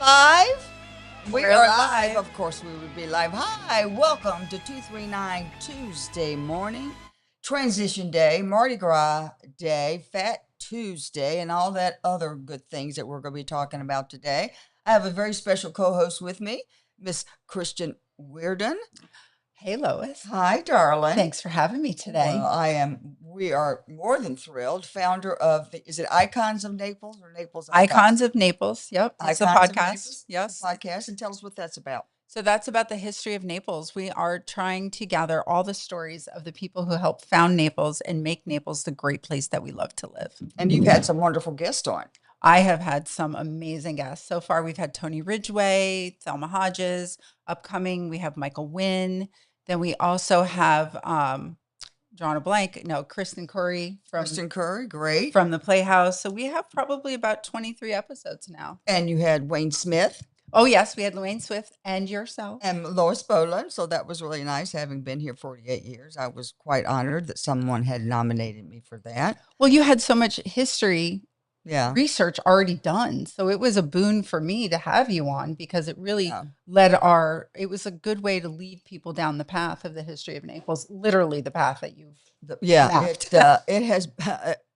live? We We're are live. live. Of course, we would be live. Hi, welcome to 239 Tuesday morning, Transition Day, Mardi Gras Day, Fat Tuesday, and all that other good things that we're going to be talking about today. I have a very special co host with me, Miss Christian Weirden. Hey, Lois. Hi, darling. Thanks for having me today. Well, we are more than thrilled. Founder of is it Icons of Naples or Naples Icons of Naples. Yep. It's a Icons of podcast. Naples? Yes. Podcast, and tell us what that's about. So that's about the history of Naples. We are trying to gather all the stories of the people who helped found Naples and make Naples the great place that we love to live. And you've had some wonderful guests on. I have had some amazing guests. So far, we've had Tony Ridgway, Thelma Hodges. Upcoming, we have Michael Wynn. Then we also have drawing a blank. No, Kristen Curry Great. from the Playhouse. So we have probably about 23 episodes now. And you had Wayne Smith. Oh, yes, we had Luann Swift and yourself. And Lois Boland. So that was really nice. Having been here 48 years, I was quite honored that someone had nominated me for that. Well, you had so much history research already done. So it was a boon for me to have you on because it really it was a good way to lead people down the path of the history of Naples, literally the path that you've it has,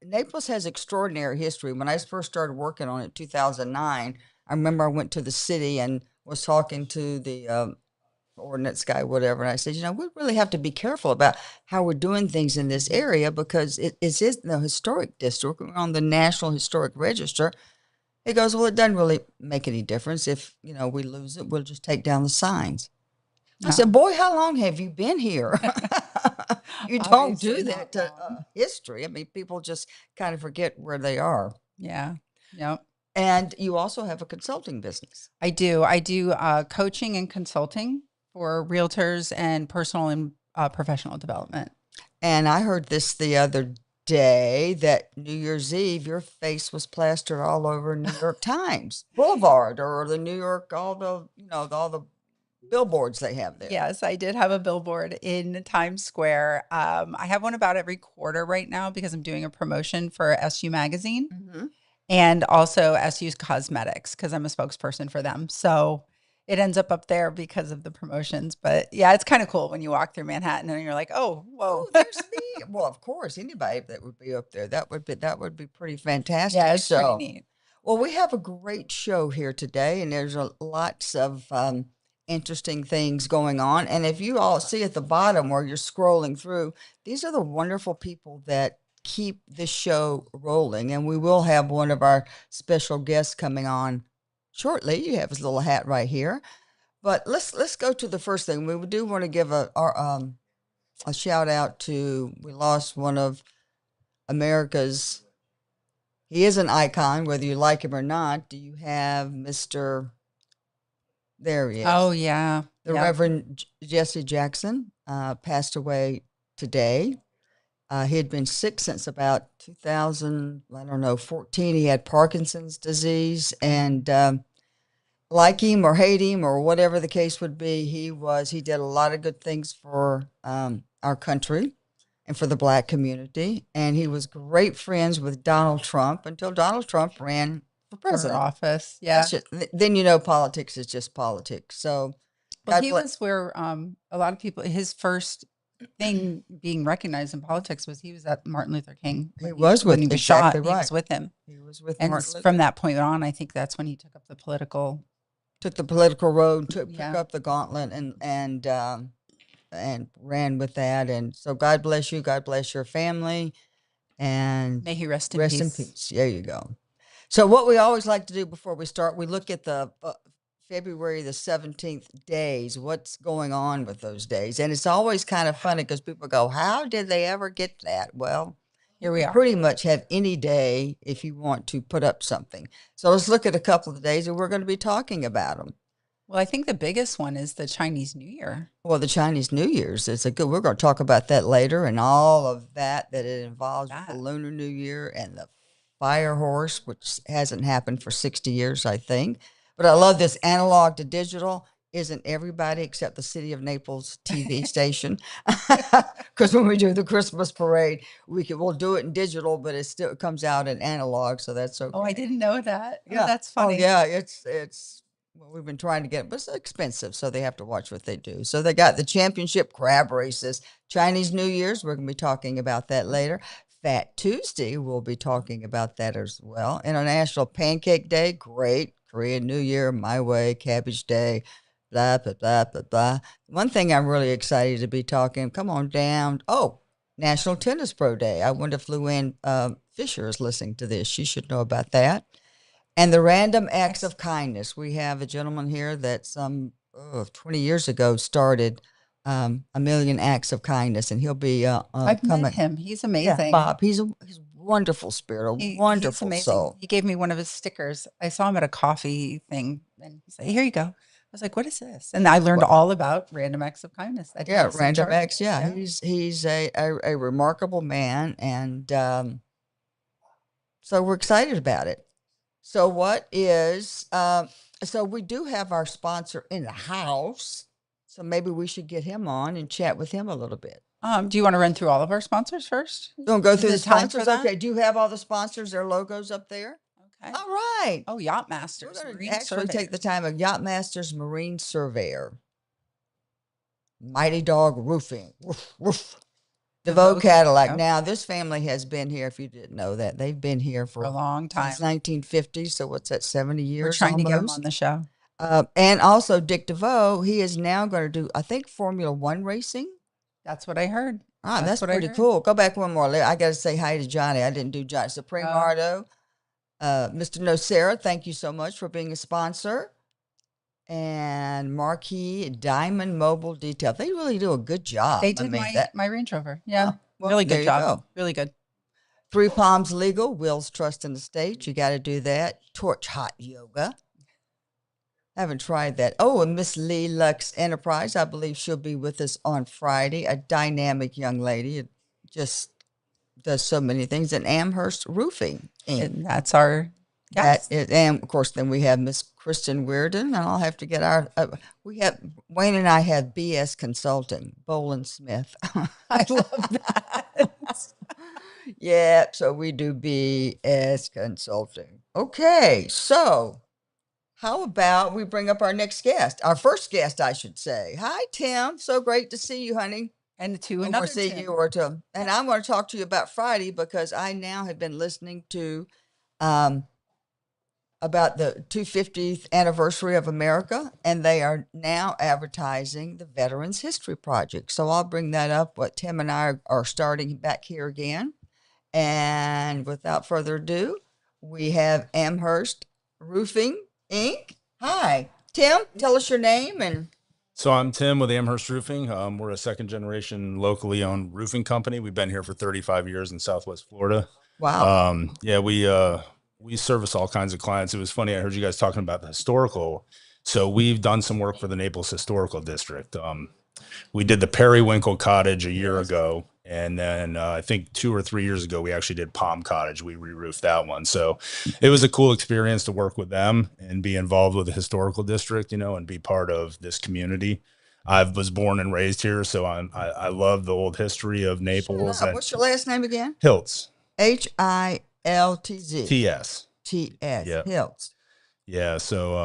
Naples has extraordinary history. When I first started working on it in 2009, I remember I went to the city and was talking to the ordinance guy, whatever. And I said, we really have to be careful about how we're doing things in this area because it is the historic district. We're on the National Historic Register. He goes, well, it doesn't really make any difference. If, we lose it, we'll just take down the signs. I said, boy, how long have you been here? You don't do that to history. I mean, people just kind of forget where they are. Yeah. Yep. And you also have a consulting business. I do. I do coaching and consulting for realtors and personal and professional development. And I heard this the other day that New Year's Eve, your face was plastered all over New York Times Boulevard or the New York, all the billboards they have there. Yes, I did have a billboard in Times Square. I have one about every quarter right now because I'm doing a promotion for SU Magazine. Mm-hmm. And also SU's Cosmetics because I'm a spokesperson for them. So it ends up there because of the promotions. But yeah, it's kind of cool when you walk through Manhattan and you're like, oh, whoa. Oh, there's me. Well, of course, anybody that would be up there, that would be pretty fantastic. Yeah, it's pretty neat. Well, we have a great show here today, and there's lots of interesting things going on. And if you all see at the bottom where you're scrolling through, these are the wonderful people that keep this show rolling, and we will have one of our special guests coming on shortly. You have his little hat right here, but let's go to the first thing. We do want to give a shout out to, we lost one of America's. He is an icon, whether you like him or not. Do you have Mr. There he is. Oh yeah, the Reverend Jesse Jackson passed away today. He had been sick since about 2014. He had Parkinson's disease, and like him or hate him or whatever the case would be, he did a lot of good things for our country and for the Black community. And he was great friends with Donald Trump until Donald Trump ran for president. Office. Yeah. Then politics is just politics. So, he was where a lot of people, his first thing being recognized in politics was he was at Martin Luther King. He was with him. Shot. Right. He was with him. He was with and Martin Luther. From that point on, I think that's when he took the political road, picked up the gauntlet, and ran with that. And so, God bless you. God bless your family, and may he rest in peace. There you go. So, what we always like to do before we start, we look at the February the 17th days, what's going on with those days. And it's always kind of funny because people go, how did they ever get that? Well, here we are. Pretty much have any day if you want to put up something. So let's look at a couple of days and we're going to be talking about them. Well, I think the biggest one is the Chinese New Year. Well, the Chinese New Year's is we're going to talk about that later and all of that it involves the Lunar New Year and the fire horse, which hasn't happened for 60 years, I think. But I love this analog to digital. Isn't everybody except the City of Naples TV station? Because when we do the Christmas parade, we'll do it in digital, but it comes out in analog, so that's okay. Oh, I didn't know that. Yeah, that's funny. Oh, yeah, it's well, we've been trying to get it, but it's expensive, so they have to watch what they do. So they got the championship crab races, Chinese New Year's. We're going to be talking about that later. Fat Tuesday, we'll be talking about that as well. International Pancake Day, great. Korean New Year, My Way, Cabbage Day, blah, blah, blah, blah, blah. One thing I'm really excited to be talking, come on down. Oh, National Tennis Pro Day. I wonder if Luann Fisher is listening to this. She should know about that. And the random acts of kindness. We have a gentleman here that 20 years ago started a million acts of kindness, and he'll be I've coming. met him. He's Yeah, amazing. Bob. He's a wonderful spirit, He's wonderful amazing. soul. He gave me one of his stickers. I saw him at a coffee thing, and he said, "Here you go." I was like, "What is this?" And I learned all about random acts of kindness. That Yeah, he's in random charge acts. of. Yeah, he's a remarkable man, and so we're excited about it. So what is so we do have our sponsor in the house. So maybe we should get him on and chat with him a little bit. Do you want to run through all of our sponsors first? Don't go through the Is it time for sponsors. that? Okay. Do you have all the sponsors, their logos up there? Okay. All right. Oh, Yacht We're Masters. going to Marine actually take the Surveyors. time of Yacht Masters Marine Surveyor. Mighty Dog Roofing. Woof, woof. Devoe Cadillac. Yep. Now, this family has been here, if you didn't know that. They've been here For a long time. since 1950. So what's that, 70 years We're trying to get him almost? on the show. And also Dick Devoe, he is now going to do, I think, Formula One racing. That's what I heard. That's what I pretty heard. cool. Go back one more. I got to say hi to Johnny. I didn't do Johnny. So Primardo, Mr. Nocera, thank you so much for being a sponsor. And Marquise Diamond Mobile Detail. They really do a good job. They did my Range Rover. Yeah. well, really there good you job. go. Really good. Three Palms Legal, Will's Trust in the State. You got to do that. Torch Hot Yoga. I haven't tried that. Oh, and Miss Leigh Lux Enterprise. I believe she'll be with us on Friday. A dynamic young lady. It just does so many things. And Amherst Roofing Inc. And that's our guest. And of course, then we have Miss Kristen Weirden, and I'll have to get our. Wayne and I have BS Consulting, Bolin Smith. I love that. Yeah, so we do BS Consulting. Okay, so how about we bring up our next guest, our first guest, I should say. Hi, Tim. So great to see you, honey. And to another see you or to, and I'm going to talk to you about Friday because I now have been listening to about the 250th anniversary of America, and they are now advertising the Veterans History Project. So I'll bring that up. What Tim and I are starting back here again. And without further ado, we have Amherst Roofing Inc. Hi, Tim. Tell us your name and. So I'm Tim with Amherst Roofing. We're a second generation locally owned roofing company. We've been here for 35 years in Southwest Florida. Wow. Yeah, we service all kinds of clients. It was funny. I heard you guys talking about the historical. So we've done some work for the Naples Historical District. We did the Periwinkle Cottage a year ago. And then I think 2 or 3 years ago, we actually did Palm Cottage. We re-roofed that one. So it was a cool experience to work with them and be involved with the historical district, and be part of this community. I was born and raised here, so I love the old history of Naples. And what's your last name again? Hiltz. Hiltz. TS. Yeah. Hiltz. Yeah. So,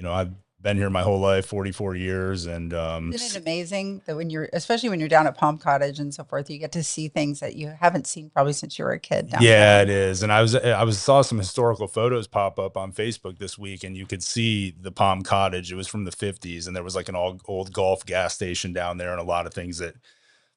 I've been here my whole life, 44 years. And isn't it amazing that especially when you're down at Palm Cottage and so forth, you get to see things that you haven't seen probably since you were a kid. Yeah, it is. And I saw some historical photos pop up on Facebook this week, and you could see the Palm Cottage. It was from the 50s, and there was like an old Gulf gas station down there, and a lot of things that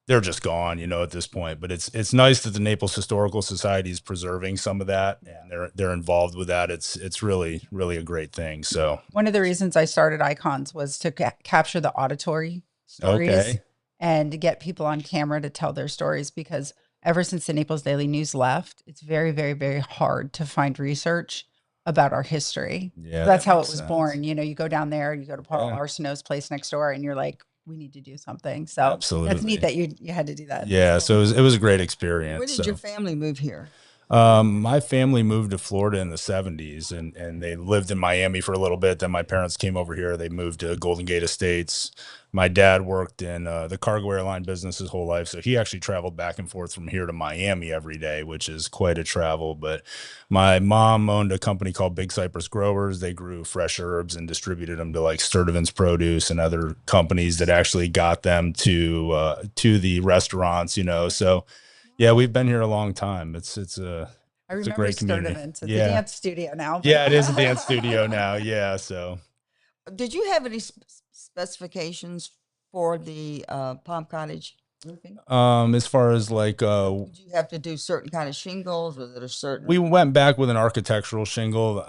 they're just gone, at this point. But it's nice that the Naples Historical Society is preserving some of that, and they're involved with that. It's really, really a great thing. So one of the reasons I started Icons was to capture the auditory stories and to get people on camera to tell their stories, because ever since the Naples Daily News left, it's very, very, very hard to find research about our history. Yeah, that's how it was born. You go down there, you go to Paul Arsenault's place next door, and you're like, we need to do something. So absolutely, that's neat that you had to do that. Yeah. So it was a great experience. When did your family move here? My family moved to Florida in the 70s and they lived in Miami for a little bit. Then my parents came over here. They moved to Golden Gate Estates. My dad worked in the cargo airline business his whole life. So he actually traveled back and forth from here to Miami every day, which is quite a travel. But my mom owned a company called Big Cypress Growers. They grew fresh herbs and distributed them to like Sturtevant's Produce and other companies that actually got them to the restaurants, you know. So yeah, we've been here a long time. I It's a remember great community. Sturtevant's. It's a Yeah. dance studio now. Yeah, it is a dance studio now. Yeah. So, Did you have any specifications for the Palm Cottage roofing? as far as like, Did you have to do certain kind of shingles? Was it a certain? we went back with an architectural shingle.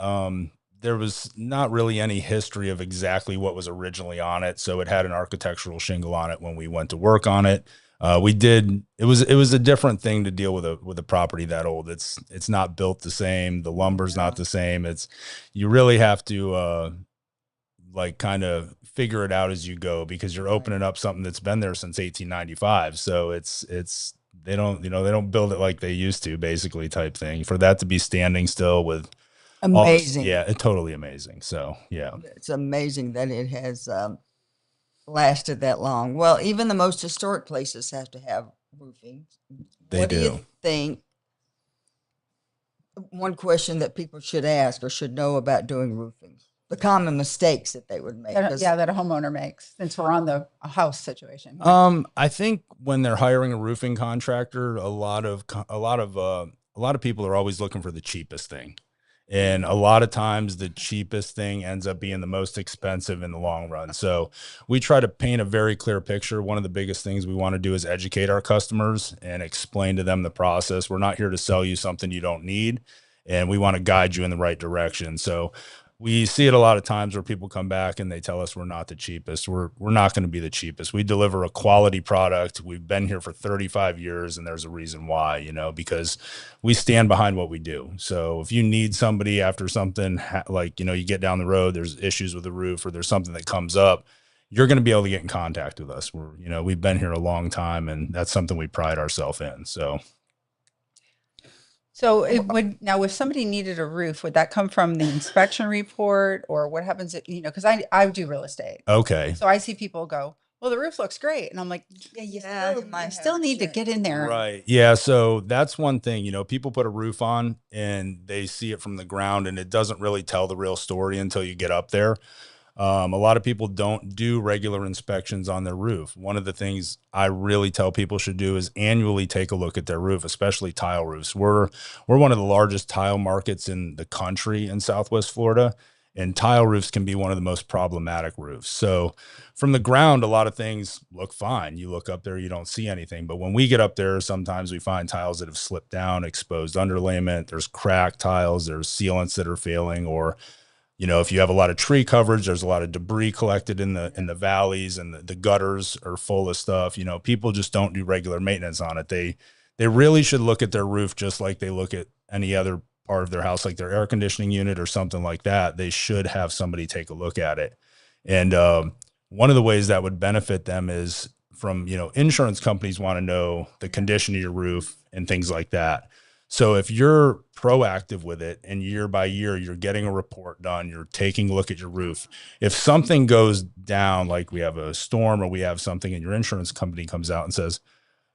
There was not really any history of exactly what was originally on it. So it had an architectural shingle on it when we went to work on it. It was a different thing to deal with a property that old. It's not built the same. The lumber's not the same. You really have to, like kind of figure it out as you go because you're opening up something that's been there since 1895. So they don't, you know, they don't build it like they used to, basically, type thing. For that to be standing still with Amazing. yeah, it's totally amazing. So yeah, It's amazing that it has lasted that long. Well, even the most historic places have to have roofing. they What do you do. think? One question that people should ask or should know about doing roofing, the common mistakes that they would make. Yeah, that a homeowner makes, since we're on the house situation. I think when they're hiring a roofing contractor, a lot of people are always looking for the cheapest thing. And a lot of times the cheapest thing ends up being the most expensive in the long run. So we try to paint a very clear picture. One of the biggest things we want to do is educate our customers and explain to them the process. We're not here to sell you something you don't need, and we want to guide you in the right direction. So we see it a lot of times where people come back and they tell us we're not the cheapest. We're not going to be the cheapest. We deliver a quality product. We've been here for 35 years, and there's a reason why, you know, because we stand behind what we do. So if you need somebody after something like, you know, you get down the road, there's issues with the roof or there's something that comes up, you're going to be able to get in contact with us. We've been here a long time, and that's something we pride ourselves in. So it would now, if somebody needed a roof, would that come from the inspection report, or what happens if, you know, because I do real estate. Okay. So I see people go, well, the roof looks great. And I'm like, yeah, you still need to get in there. Right. Yeah. So that's one thing, you know, people put a roof on and they see it from the ground and it doesn't really tell the real story until you get up there. A lot of people don't do regular inspections on their roof. One of the things I really tell people should do is annually take a look at their roof, especially tile roofs. We're one of the largest tile markets in the country in Southwest Florida, and tile roofs can be one of the most problematic roofs. So from the ground, a lot of things look fine. You look up there, you don't see anything. But when we get up there, sometimes we find tiles that have slipped down, exposed underlayment. There's cracked tiles, there's sealants that are failing, or you know, if you have a lot of tree coverage, there's a lot of debris collected in the valleys, and the gutters are full of stuff. You know, people just don't do regular maintenance on it. They really should look at their roof just like they look at any other part of their house, like their air conditioning unit or something like that. They should have somebody take a look at it. And one of the ways that would benefit them is from, you know, insurance companies want to know the condition of your roof and things like that. So if you're proactive with it and year by year, you're getting a report done, you're taking a look at your roof. If something goes down, like we have a storm or we have something, and your insurance company comes out and says,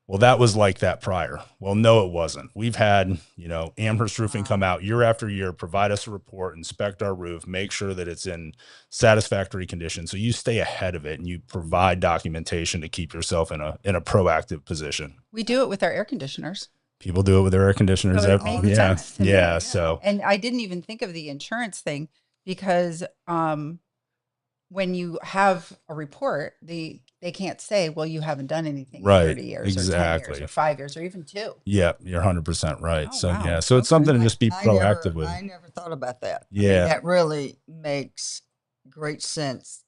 well, that was like that prior. Well, no, it wasn't. We've had, you know, Amherst Roofing come out year after year, provide us a report, inspect our roof, make sure that it's in satisfactory condition. So you stay ahead of it and you provide documentation to keep yourself in a proactive position. We do it with our air conditioners. People do it with their air conditioners. So it makes sense to me. Yeah. So, and I didn't even think of the insurance thing because when you have a report, they can't say, well, you haven't done anything in 30 years exactly. or 10 years or 5 years or even 2. Yeah, you're 100% right. Oh, So wow. yeah, so it's something to just be proactive with. I never thought about that. Yeah. I mean, that really makes great sense.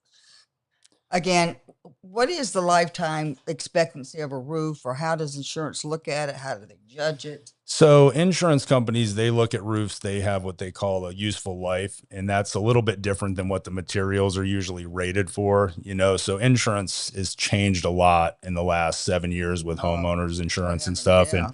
Again, what is the lifetime expectancy of a roof, or how does insurance look at it? How do they judge it? So insurance companies, they look at roofs, they have what they call a useful life, and that's a little bit different than what the materials are usually rated for, you know. So insurance has changed a lot in the last 7 years with homeowners insurance and stuff. Yeah.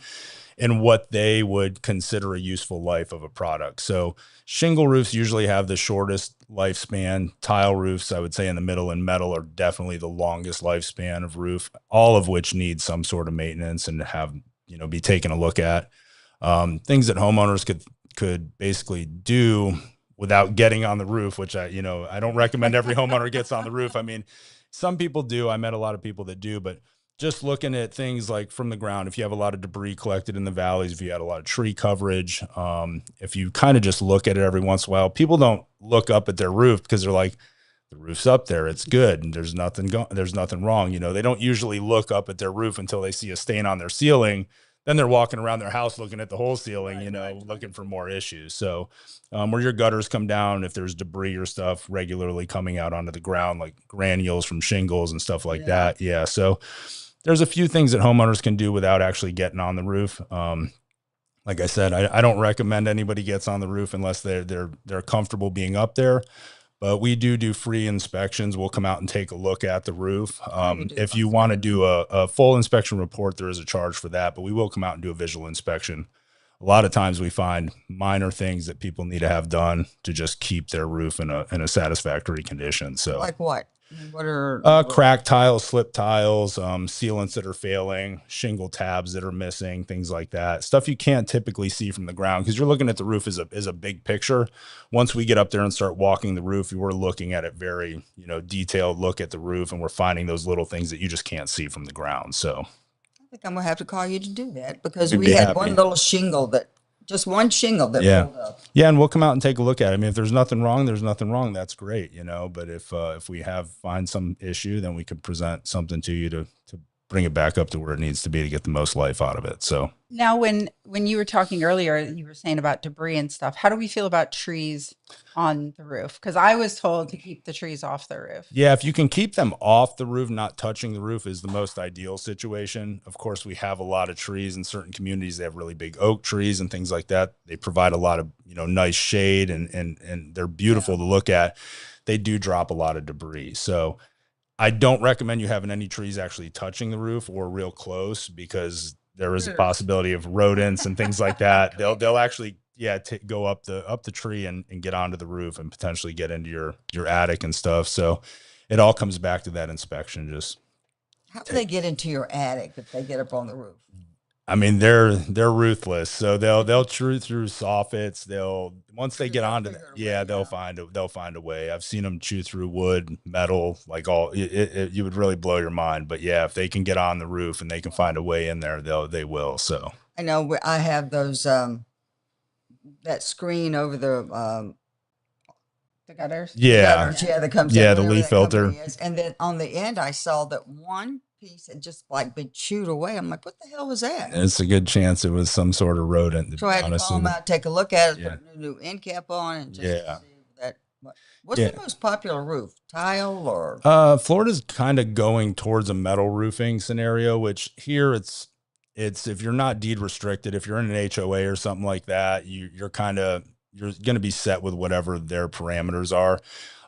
and what they would consider a useful life of a product. So shingle roofs usually have the shortest lifespan. Tile roofs, I would say in the middle, and metal are definitely the longest lifespan of roof, all of which need some sort of maintenance and have, be taken a look at. Things that homeowners could basically do without getting on the roof, which I don't recommend every homeowner gets on the roof. I mean, some people do. I met a lot of people that do, but just looking at things like from the ground, if you have a lot of debris collected in the valleys, if you had a lot of tree coverage, if you kind of just look at it every once in a while, people don't look up at their roof because they're like, the roof's up there, it's good, and there's nothing wrong. They don't usually look up at their roof until they see a stain on their ceiling. Then they're walking around their house looking at the whole ceiling, looking for more issues. So where your gutters come down, if there's debris or stuff regularly coming out onto the ground, like granules from shingles and stuff like that. Yeah. So there's a few things that homeowners can do without actually getting on the roof. Like I said, I don't recommend anybody gets on the roof unless they're comfortable being up there. But we do free inspections. We'll come out and take a look at the roof. If you want to do a full inspection report, there is a charge for that, but we will come out and do a visual inspection. A lot of times we find minor things that people need to have done to just keep their roof in a satisfactory condition. So like what? What are cracked tiles, slip tiles, sealants that are failing, shingle tabs that are missing, things like that. Stuff you can't typically see from the ground because you're looking at the roof as a big picture. Once we get up there and start walking the roof, we're looking at it very, detailed look at the roof, and we're finding those little things that you just can't see from the ground. So I think I'm gonna have to call you to do that because we had one little shingle just one shingle that pulled up. Yeah, and we'll come out and take a look at it. I mean, if there's nothing wrong, there's nothing wrong. That's great, But if we find some issue, then we could present something to you to bring it back up to where it needs to be to get the most life out of it. So now, when you were talking earlier, you were saying about debris and stuff. How do we feel about trees on the roof? Because I was told to keep the trees off the roof. Yeah, if you can keep them off the roof, not touching the roof is the most ideal situation. Of course, we have a lot of trees in certain communities. They have really big oak trees and things like that. They provide a lot of nice shade and they're beautiful to look at. They do drop a lot of debris. So I don't recommend you having any trees actually touching the roof or real close because there is a possibility of rodents and things like that. They'll actually go up the tree and get onto the roof and potentially get into your attic and stuff. So it all comes back to that inspection. Just how do they get into your attic if they get up on the roof? I mean, they're ruthless. So they'll chew through soffits. Once they get onto that, they'll find a way. I've seen them chew through wood, metal, like you would really blow your mind. But yeah, if they can get on the roof and they can find a way in there, they will. So I know I have those that screen over the gutters. Yeah, that comes the leaf filter. And then on the end, I saw that one piece had just like been chewed away. I'm like, what the hell was that? It's a good chance it was some sort of rodent. So I had to call them out, take a look at it, put a new end cap on, and just see that. What's the most popular roof? Tile or? Florida's kind of going towards a metal roofing scenario, which here it's if you're not deed restricted, if you're in an HOA or something like that, you're going to be set with whatever their parameters are.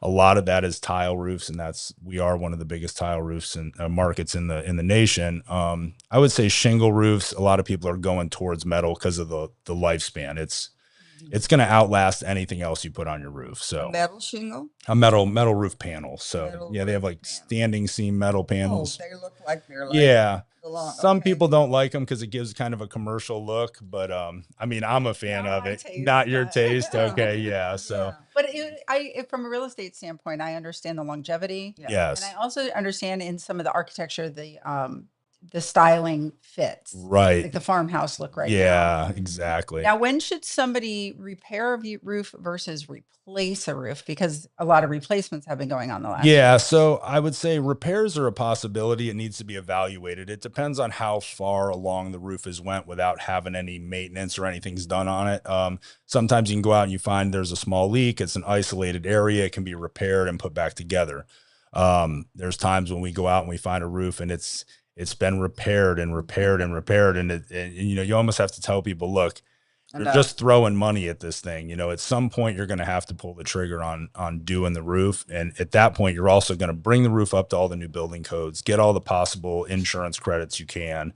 A lot of that is tile roofs, and we are one of the biggest tile roofs and markets in the nation. I would say shingle roofs. A lot of people are going towards metal because of the lifespan. It's going to outlast anything else you put on your roof. So metal shingle, a metal roof panel. So they have like standing seam metal panels. Oh, they look like they're like Some people don't like them because it gives kind of a commercial look, but I mean, I'm a fan of it. Not your taste, okay? Yeah. So, but from a real estate standpoint, I understand the longevity. Yes, and I also understand in some of the architecture the styling fits, right? Like the farmhouse look, right? Yeah, exactly. Now, when should somebody repair a roof versus replace a roof? Because a lot of replacements have been going on the last year. So I would say repairs are a possibility. It needs to be evaluated. It depends on how far along the roof has went without having any maintenance or anything's done on it. Sometimes you can go out and you find there's a small leak. It's an isolated area. It can be repaired and put back together. There's times when we go out and we find a roof and it's been repaired and repaired and repaired. And you almost have to tell people, look, you're just throwing money at this thing. At some point you're going to have to pull the trigger on doing the roof. And at that point, you're also going to bring the roof up to all the new building codes, get all the possible insurance credits you can,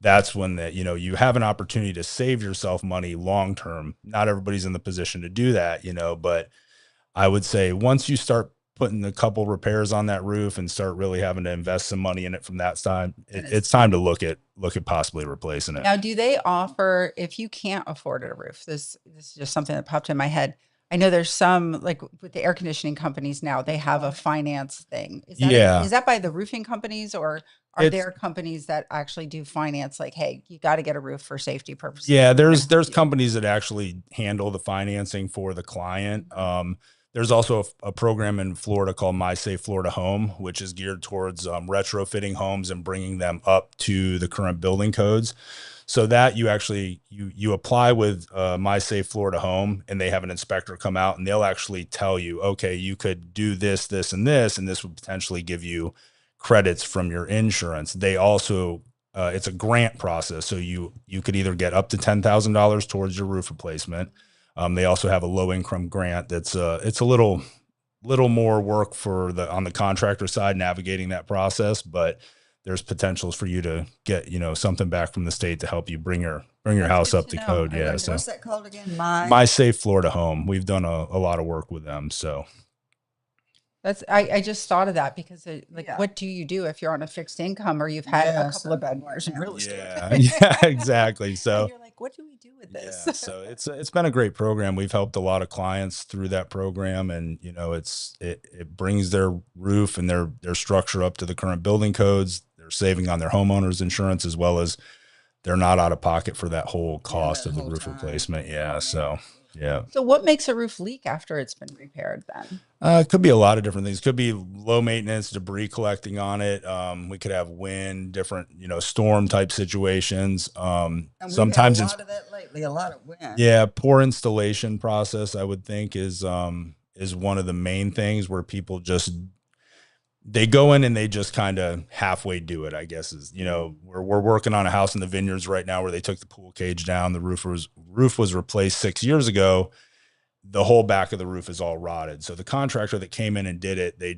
that's when that, you know, you have an opportunity to save yourself money long term. Not everybody's in the position to do that, you know, but I would say once you start putting a couple repairs on that roof and start really having to invest some money in it from that time, it's time to look at possibly replacing it. Now, do they offer, if you can't afford a roof, this is just something that popped in my head. I know there's some, like with the air conditioning companies now, they have a finance thing. Yeah. Is that by the roofing companies, or are It's- there companies that actually do finance? Like, hey, you got to get a roof for safety purposes. Yeah, there's companies that actually handle the financing for the client. There's also a program in Florida called My Safe Florida Home, which is geared towards retrofitting homes and bringing them up to the current building codes. So that you actually you apply with My Safe Florida Home, and they have an inspector come out, and they'll actually tell you, okay, you could do this, this, and this would potentially give you credits from your insurance. They also it's a grant process, so you could either get up to $10,000 towards your roof replacement. They also have a low income grant that's it's a little more work for on the contractor side navigating that process, but there's potentials for you to get, you know, something back from the state to help you bring your house up to code. Yeah. So What's that called again? My Safe Florida Home. We've done a lot of work with them. So I just thought of that because what do you do if you're on a fixed income or you've had a couple of bad years in real estate? Yeah, exactly. So and you're like, what do we do with this? Yeah, so it's been a great program. We've helped a lot of clients through that program, and you know, it brings their roof and their structure up to the current building codes. They're saving on their homeowners insurance, as well as they're not out of pocket for that whole cost of the roof replacement. Yeah. So yeah. So what makes a roof leak after it's been repaired then? It could be a lot of different things. Could be low maintenance, debris collecting on it. We could have wind, different, you know, storm type situations. And Sometimes a lot of that lately, a lot of wind. yeah, poor installation process, I would think is one of the main things where people just, they go in and they just kind of halfway do it, I guess. Is, you know, we're working on a house in the Vineyards right now where they took the pool cage down. The roof was replaced 6 years ago. The whole back of the roof is all rotted. So the contractor that came in and did it, they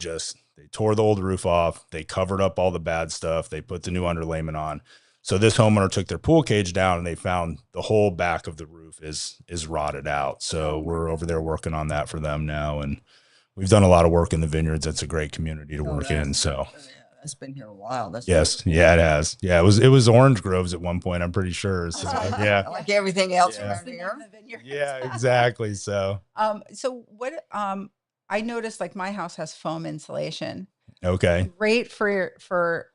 tore the old roof off. They covered up all the bad stuff. They put the new underlayment on. So this homeowner took their pool cage down, and they found the whole back of the roof is rotted out. So we're over there working on that for them now. And we've done a lot of work in the Vineyards. It's a great community to work in. So it's been here a while. That's yes. Yeah, it has. Yeah. It was Orange Groves at one point, I'm pretty sure. So yeah. like everything else around here. Yeah, exactly. So what, I noticed like my house has foam insulation. okay. Great for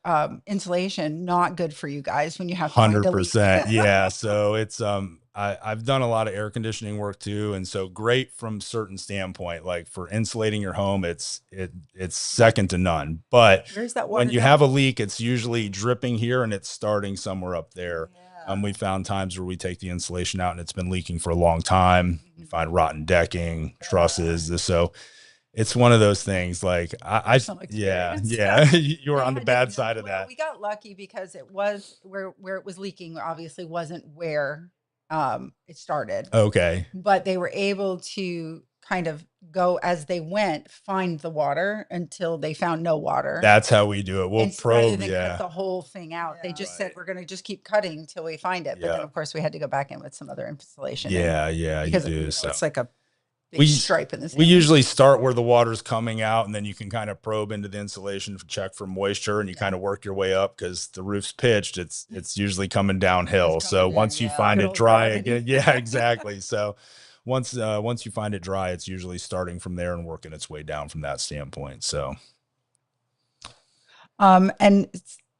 insulation, not good for you guys when you have to find a leak. 100%. Yeah. So it's I've done a lot of air conditioning work too, and so great from certain standpoint. Like for insulating your home, it's second to none. But Where's that water when you have a leak, it's usually dripping here and it's starting somewhere up there. We found times where we take the insulation out and it's been leaking for a long time. You find rotten decking, trusses. So it's one of those things. Like yeah, you were on the bad side of that. We got lucky because it was where it was leaking. Obviously, wasn't where it started. Okay, but they were able to kind of go as they went, find the water until they found no water. That's how we do it. We'll probe. Cut the whole thing out. They just said we're going to just keep cutting until we find it. But then, of course, we had to go back in with some other installation. Yeah, because you do. It's like a big stripe in this. We usually start where the water's coming out, and then you can kind of probe into the insulation to check for moisture, and you kind of work your way up because the roof's pitched. It's usually coming downhill. So once you find it dry again, yeah, exactly. So once you find it dry, it's usually starting from there and working its way down from that standpoint. So, and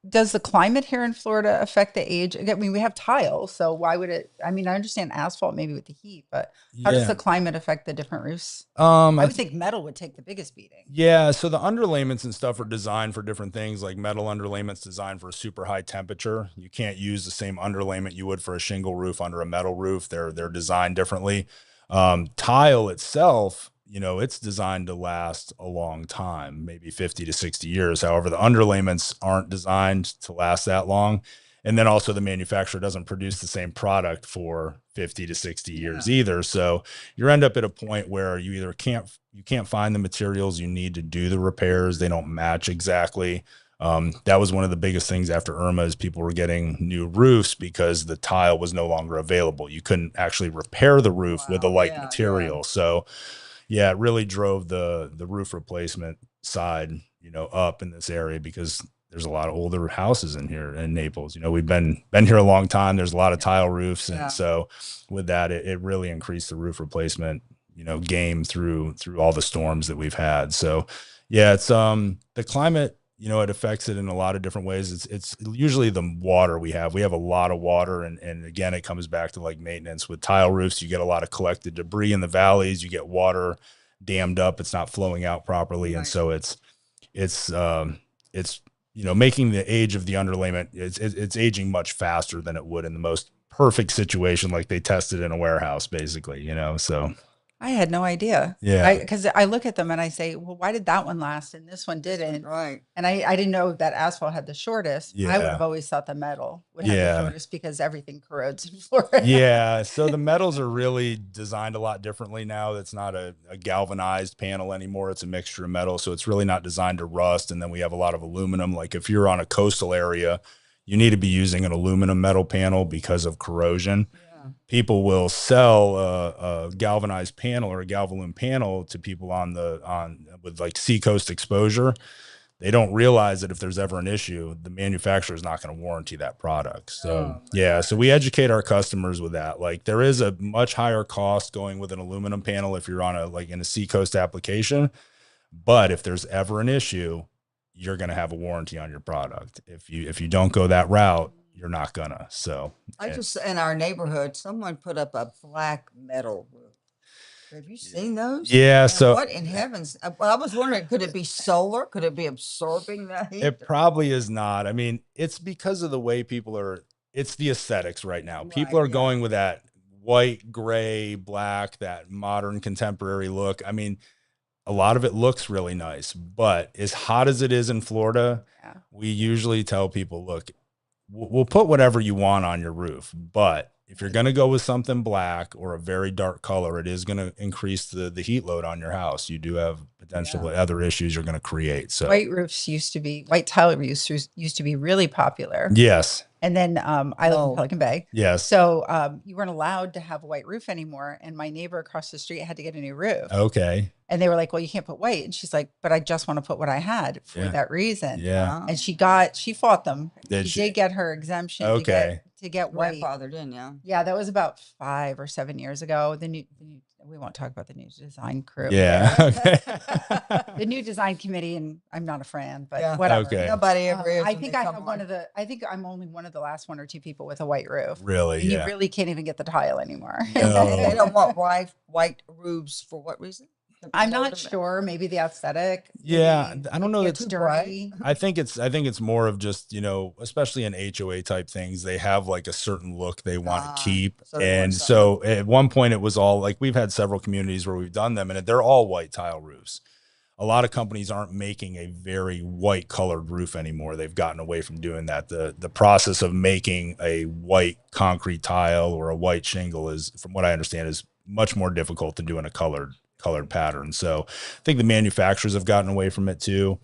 does the climate here in Florida affect the age? I mean, we have tile, so why would it? I mean, I understand asphalt maybe with the heat, but how does the climate affect the different roofs? I would think metal would take the biggest beating. Yeah, so the underlayments and stuff are designed for different things. Like metal underlayments designed for a super high temperature. You can't use the same underlayment you would for a shingle roof under a metal roof. They're designed differently. Tile itself, you know, it's designed to last a long time, maybe 50 to 60 years. However, the underlayments aren't designed to last that long. And then also the manufacturer doesn't produce the same product for 50 to 60 years either. So you end up at a point where you either can't find the materials you need to do the repairs. They don't match exactly. That was one of the biggest things after Irma is people were getting new roofs because the tile was no longer available. You couldn't actually repair the roof with a like material. So yeah, it really drove the roof replacement side, up in this area because there's a lot of older houses in here in Naples. We've been here a long time. There's a lot of tile roofs. And so with that, it really increased the roof replacement, game through all the storms that we've had. So yeah, it's the climate, it affects it in a lot of different ways. It's usually the water we have. We have a lot of water. And again, it comes back to like maintenance with tile roofs. You get a lot of collected debris in the valleys. You get water dammed up. It's not flowing out properly. And so it's making the age of the underlayment, it's aging much faster than it would in the most perfect situation. Like they tested in a warehouse basically, so. I had no idea. Yeah. Because I look at them and I say, well, why did that one last and this one didn't? Right. And I didn't know that asphalt had the shortest. Yeah. I would have always thought the metal would have the shortest because everything corrodes in Florida. Yeah. So the metals are really designed a lot differently now. It's not a galvanized panel anymore. It's a mixture of metal. So it's really not designed to rust. And then we have a lot of aluminum. Like if you're on a coastal area, you need to be using an aluminum metal panel because of corrosion. People will sell a galvanized panel or a Galvalume panel to people with like seacoast exposure. They don't realize that if there's ever an issue, the manufacturer is not going to warranty that product. So so we educate our customers with that. Like there is a much higher cost going with an aluminum panel if you're on in a seacoast application. But if there's ever an issue, you're going to have a warranty on your product. If you don't go that route, you're not gonna. So in our neighborhood, someone put up a black metal roof. Have you seen those? Yeah. And so what in heavens? Well, I was wondering, could it be solar? Could it be absorbing the heat? it probably is not. I mean, it's because of the way it's the aesthetics right now. People are going with that white, gray, black, that modern contemporary look. I mean, a lot of it looks really nice, but as hot as it is in Florida, we usually tell people, look, we'll put whatever you want on your roof, but if you're going to go with something black or a very dark color, it is going to increase the heat load on your house. You do have potential other issues you're going to create. So white tile roofs used to be really popular. Yes. And then I live in Pelican Bay. Yes. So you weren't allowed to have a white roof anymore. And my neighbor across the street had to get a new roof. Okay. And they were like, well, you can't put white. And she's like, but I just want to put what I had for that reason. Yeah. And she fought them. She did get her exemption to get white. Grandfathered in, Yeah, that was about 5 or 7 years ago. We won't talk about the new design crew. Yeah. Okay. The new design committee, and I'm not a fan, but whatever. Okay. Nobody ever is. I think I think I'm only one of the last 1 or 2 people with a white roof. Really? And you really can't even get the tile anymore. No. They don't want white roofs for what reason? I'm not sure. Maybe the aesthetic. Yeah, I don't know. It's dirty. I think it's more of just, especially in HOA type things, they have like a certain look they want to keep. And so at one point it was all like, we've had several communities where we've done them and they're all white tile roofs. A lot of companies aren't making a very white colored roof anymore. They've gotten away from doing that. The process of making a white concrete tile or a white shingle is, from what I understand, is much more difficult than doing a colored pattern. So I think the manufacturers have gotten away from it too.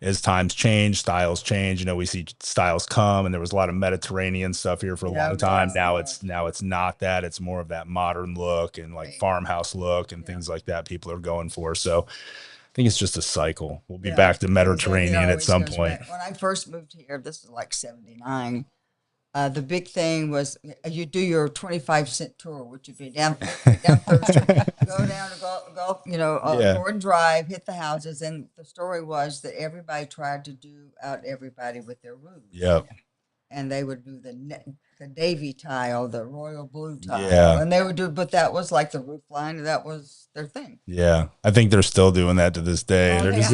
As times change, styles change. We see styles come, and there was a lot of Mediterranean stuff here for a long time. Now it's not that. It's more of that modern look and like farmhouse look and things like that people are going for. So I think it's just a cycle. We'll be back to Mediterranean at some point. When I first moved here, this is like 79. The big thing was you do your 25-cent tour, which would be down Third Street, go down to Gulf, Gordon Drive, hit the houses. And the story was that everybody tried to do out everybody with their roofs. Yep. And they would do the navy tile, the royal blue tile. And they would do, but that was like the roof line. That was their thing. Yeah. I think they're still doing that to this day. They're just,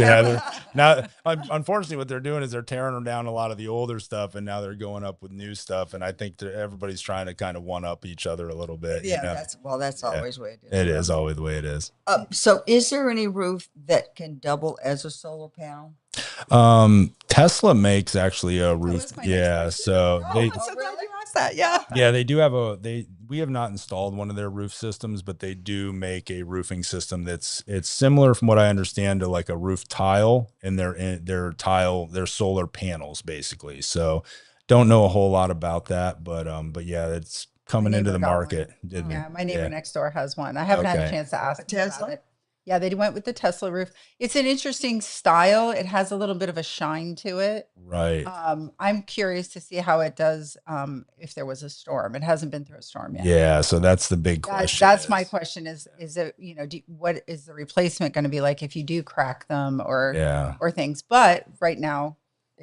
now, unfortunately, what they're doing is they're tearing them down a lot of the older stuff, and now they're going up with new stuff. And I think everybody's trying to kind of one up each other a little bit. Yeah. That's always the way it is. It is always the way it is. So is there any roof that can double as a solar panel? Tesla makes actually a roof. Yeah. So I'm so glad you asked that. Yeah. Yeah, they do have we have not installed one of their roof systems, but they do make a roofing system it's similar from what I understand to like a roof tile and their solar panels basically. So don't know a whole lot about that, but yeah, it's coming into neighbor the got one. market. Didn't Yeah, it? my neighbor Yeah. next door has one. I haven't had a Okay. chance to ask A him about Tesla? it. Yeah, they went with the Tesla roof. It's an interesting style. It has a little bit of a shine to it. Right. I'm curious to see how it does if there was a storm. It hasn't been through a storm yet. Yeah, so that's the big question. That's my question is it, what is the replacement going to be like if you do crack them Yeah. or things? But right now,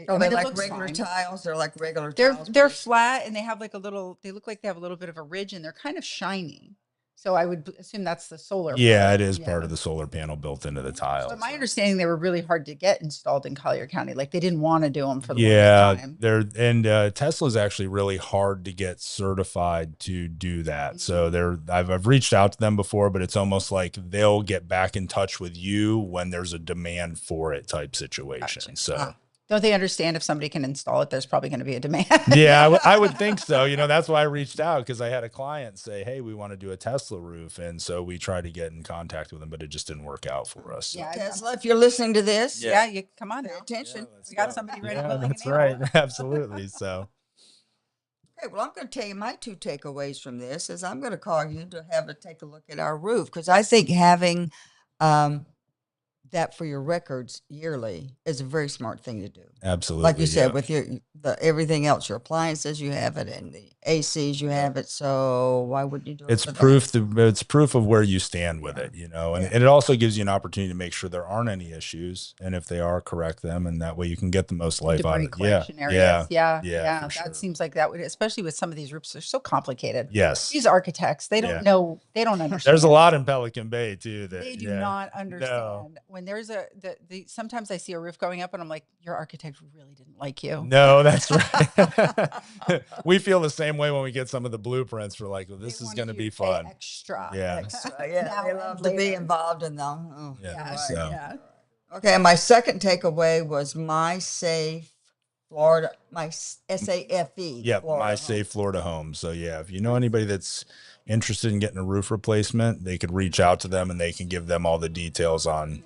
Are I they mean, it like looks regular fine. tiles? They're like regular They're tiles. they're please? flat and they have like they look like they have a little bit of a ridge and they're kind of shiny. So I would assume that's the solar Yeah, part. it is part of the solar panel built into the tile. But my so. understanding, they were really hard to get installed in Collier County. Like they didn't want to do them for the Yeah, longest time. Tesla's actually really hard to get certified to do that. So I've reached out to them before, but it's almost like they'll get back in touch with you when there's a demand for it type situation. Gotcha. So Don't they understand if somebody can install it, there's probably going to be a demand? yeah, I would think so. That's why I reached out because I had a client say, "Hey, we want to do a Tesla roof," and so we tried to get in contact with them, but it just didn't work out for us. So. Yeah, Tesla, if you're listening to this, yeah, you come on pay now. attention. We got somebody ready Yeah, willing, that's and able. right. Absolutely. So. Okay, well, I'm going to tell you my two takeaways from this is I'm going to call you to have a take a look at our roof because I think having that for your records yearly is a very smart thing to do. Absolutely. Like you said, yeah. with everything else, your appliances, you have it, and the ACs, you have it. So why wouldn't you do it? It's for proof. that? It's proof of where you stand with it, and it also gives you an opportunity to make sure there aren't any issues, and if they are, correct them, and that way you can get the most life out of Debris it. collection Yeah, areas. yeah, Yeah. for That sure. seems like that would, especially with some of these roofs, they're so complicated. Yes, These architects, they don't Yeah. know, they don't understand. there's a lot in Pelican Bay too. That They do yeah. not understand. No. When there's sometimes I see a roof going up and I'm like, your architect really didn't like you. No, that's right. We feel the same way when we get some of the blueprints. We're like, well, They this is want going to you be pay fun. Extra. Yeah. Yeah, Now they and love to be later. involved in them. Oh, Yeah. right. So. Yeah. Okay, and my second takeaway was my safe Florida, my SAFE. Yep, Florida my home. safe Florida home. So yeah, if you know anybody that's interested in getting a roof replacement, they could reach out to them and they can give them all the details on,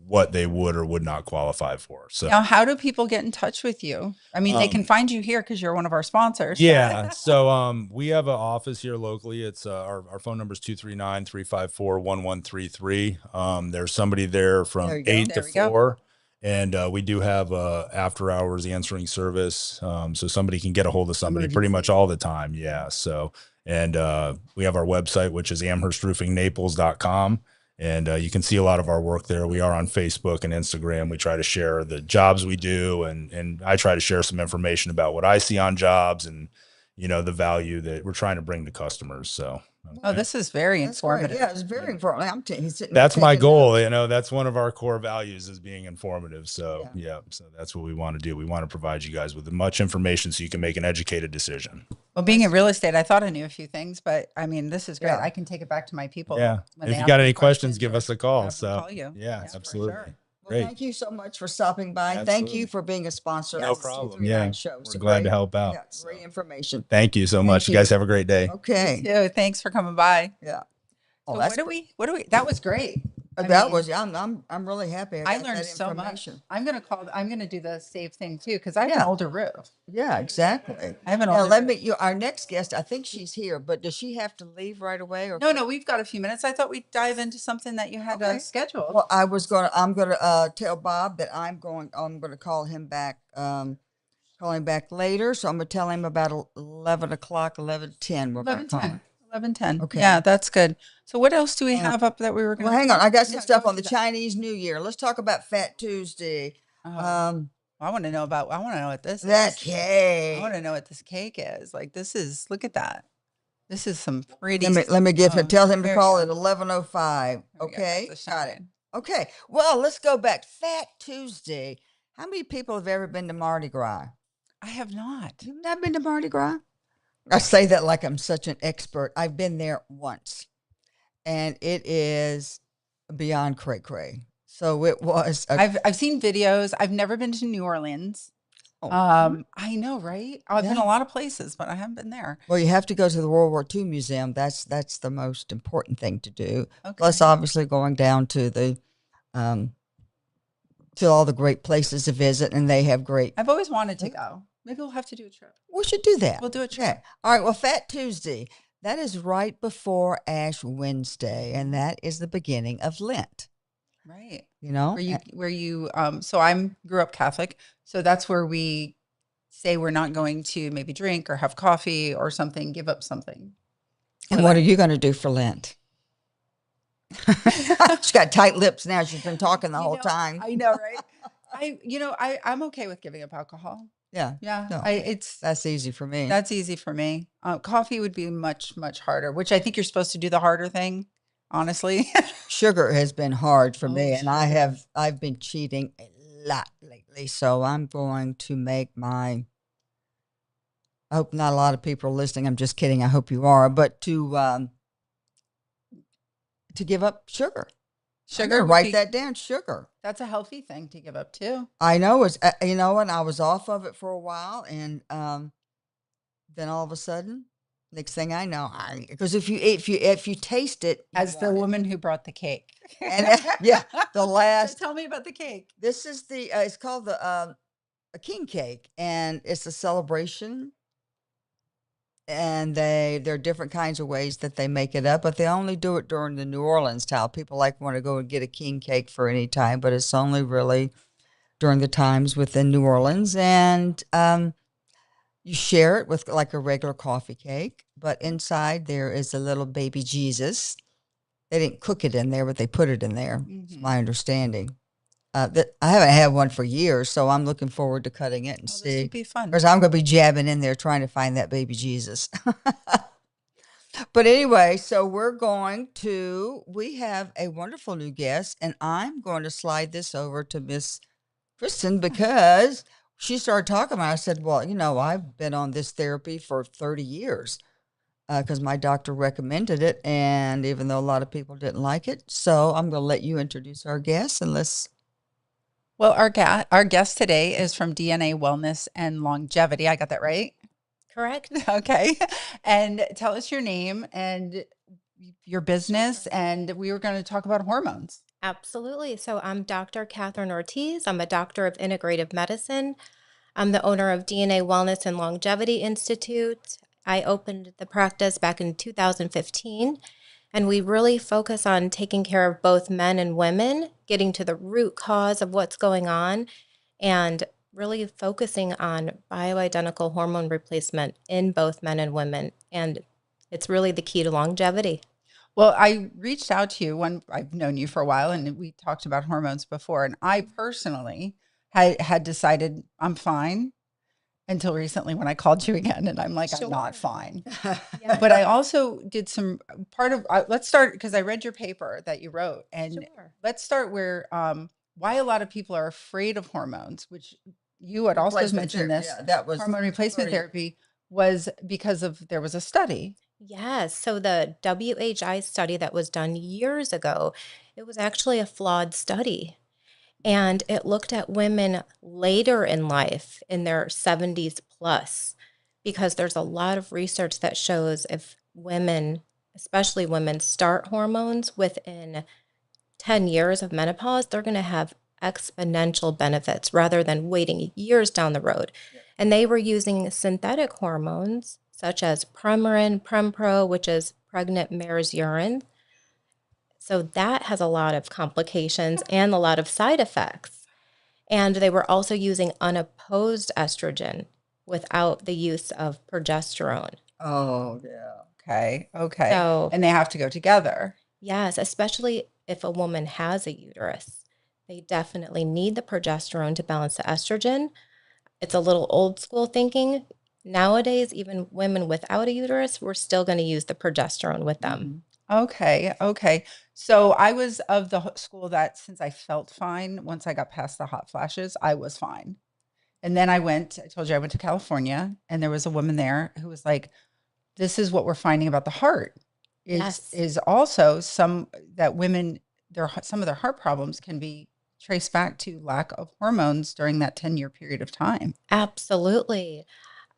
what they would or would not qualify for. So Now, how do people get in touch with you? I mean, they can find you here because you're one of our sponsors. yeah. So we have an office here locally. It's our phone number is 239-354-1133. There's somebody there from There you go. 8 There to we go. 4. And we do have after hours answering service. So somebody can get a hold of somebody pretty much all the time. Yeah. So, and we have our website, which is amherstroofingnaples.com. And you can see a lot of our work there. We are on Facebook and Instagram. We try to share the jobs we do. And I try to share some information about what I see on jobs and, the value that we're trying to bring to customers. So. Oh, this is very That's great. informative. Yeah, it's very informative. I'm he's sitting That's my taking goal. notes. That's one of our core values is being informative. So so that's what we want to do. We want to provide you guys with as much information so you can make an educated decision. Well, being in real estate, I thought I knew a few things, but I mean, this is great. Yeah. I can take it back to my people. Yeah. when If they you ask got me any questions, give or us a call. have them So call you. yeah, for absolutely. sure. Well, Great. thank you so much for stopping by. Thank Absolutely. you for being a sponsor. No of the problem. 239 Yeah. show. We're glad to help out. Yeah, So. great information. Thank you so much. You you. guys have a great day. Okay. Yeah, thanks for coming by. Yeah. Oh, So that's what do we, that was great. I that mean, was. I'm really happy. I got learned that so much. information. I'm going to do the save thing too, because I have an Yeah. older roof. Yeah, exactly. I have an Now, older let our next guest. I think she's here, but does she have to leave right away? Or No, we've got a few minutes. I thought we'd dive into something that you had Okay. scheduled. Well, I'm gonna tell Bob that I'm gonna call him back. Call him back later. So I'm gonna tell him about 11 o'clock, 11:10. We're gonna 11:10. call him. 11:10. Okay. Yeah, that's good. So what else do we have up that we were going Well, hang on. I got some stuff go on the into that. Chinese New Year. Let's talk about Fat Tuesday. Oh, I want to know what this That is. cake. I want to know what this cake is. Like look at that. This is some pretty. Let me give him. Tell him to there you call go. it 11:05. There we go. Okay, That's the got it. shine. Okay. Well, let's go back. Fat Tuesday. How many people have ever been to Mardi Gras? I have not. You've not been to Mardi Gras? I say that like I'm such an expert. I've been there once, and it is beyond cray cray. So it was. I've seen videos. I've never been to New Orleans. I know, right? I've been Yeah. a lot of places, but I haven't been there. Well, you have to go to the World War II Museum. That's the most important thing to do. Plus, Okay. obviously, going down to the um, to all the great places to visit, and they have great. I've always wanted to go. Maybe we'll have to do a trip. We should do that. We'll do a Yeah. trip. All right. Well, Fat Tuesday. That is right before Ash Wednesday, and that is the beginning of Lent. Right. You know, So grew up Catholic. So that's where we say we're not going to maybe drink or have coffee or something, give up something. and what are you going to do for Lent? She's got tight lips now. She's been talking the whole time. I know, right? I'm okay with giving up alcohol. Yeah. Yeah. No, that's easy for me. That's easy for me. Coffee would be much, much harder, which I think you're supposed to do the harder thing, honestly. Sugar has been hard for Oh, me, and sugar. I've been cheating a lot lately. So I'm going to make I hope not a lot of people are listening. I'm just kidding. I hope you are, but to give up sugar. I'm Sugar gonna would write be, that down. Sugar. that's a healthy thing to give up too. I know it's you know what, I was off of it for a while, and then all of a sudden, next thing I know, because if you taste it, you As the want it. woman who brought the cake. And yeah, the So last. tell me about the cake. This is the it's called the a king cake, and it's a celebration. And there are different kinds of ways that they make it up, but they only do it during the New Orleans style. People want to go and get a king cake for any time, but it's only really during the times within New Orleans. And you share it with like a regular coffee cake, but inside there is a little baby Jesus. They didn't cook it in there, but they put it in there. It's my understanding. That I haven't had one for years, so I'm looking forward to cutting it and Oh, this see. would be fun. Because I'm going to be jabbing in there trying to find that baby Jesus. But anyway, so we have a wonderful new guest, and I'm going to slide this over to Miss Kristen because she started talking about it. I said, well, I've been on this therapy for 30 years because my doctor recommended it, and even though a lot of people didn't like it. So I'm going to let you introduce our guest, and let's. Well, our guest today is from DNA Wellness and Longevity. I got that right? Correct. Okay. And tell us your name and your business. And we were going to talk about hormones. Absolutely. So I'm Dr. Catherine Ortiz. I'm a doctor of integrative medicine. I'm the owner of DNA Wellness and Longevity Institute. I opened the practice back in 2015, and we really focus on taking care of both men and women, getting to the root cause of what's going on, and really focusing on bioidentical hormone replacement in both men and women. And it's really the key to longevity. Well, I reached out to you when I've known you for a while, and we talked about hormones before. And I personally had decided I'm fine until recently when I called you again, and I'm like, Sure. I'm not fine. Yeah. But I also did some let's start because I read your paper that you wrote, and Sure. let's start where why a lot of people are afraid of hormones, which you had also mentioned this. Yeah, that was Hormone replacement 30. therapy was because there was a study. Yes. So the WHI study that was done years ago, it was actually a flawed study. And it looked at women later in life, in their 70s plus, because there's a lot of research that shows if women, especially women, start hormones within 10 years of menopause, they're going to have exponential benefits rather than waiting years down the road. Yeah. And they were using synthetic hormones such as Premarin, Prempro, which is pregnant mare's urine. So that has a lot of complications and a lot of side effects. And they were also using unopposed estrogen without the use of progesterone. Oh, yeah. Okay. So, And they have to go together. yes, especially if a woman has a uterus, they definitely need the progesterone to balance the estrogen. It's a little old school thinking. Nowadays, even women without a uterus, we're still going to use the progesterone with them. Okay. So I was of the school that since I felt fine, once I got past the hot flashes, I was fine. And then I told you I went to California, and there was a woman there who was like, this is what we're finding about the heart. Yes. Is also some that women, some of their heart problems can be trace back to lack of hormones during that 10-year period of time. Absolutely.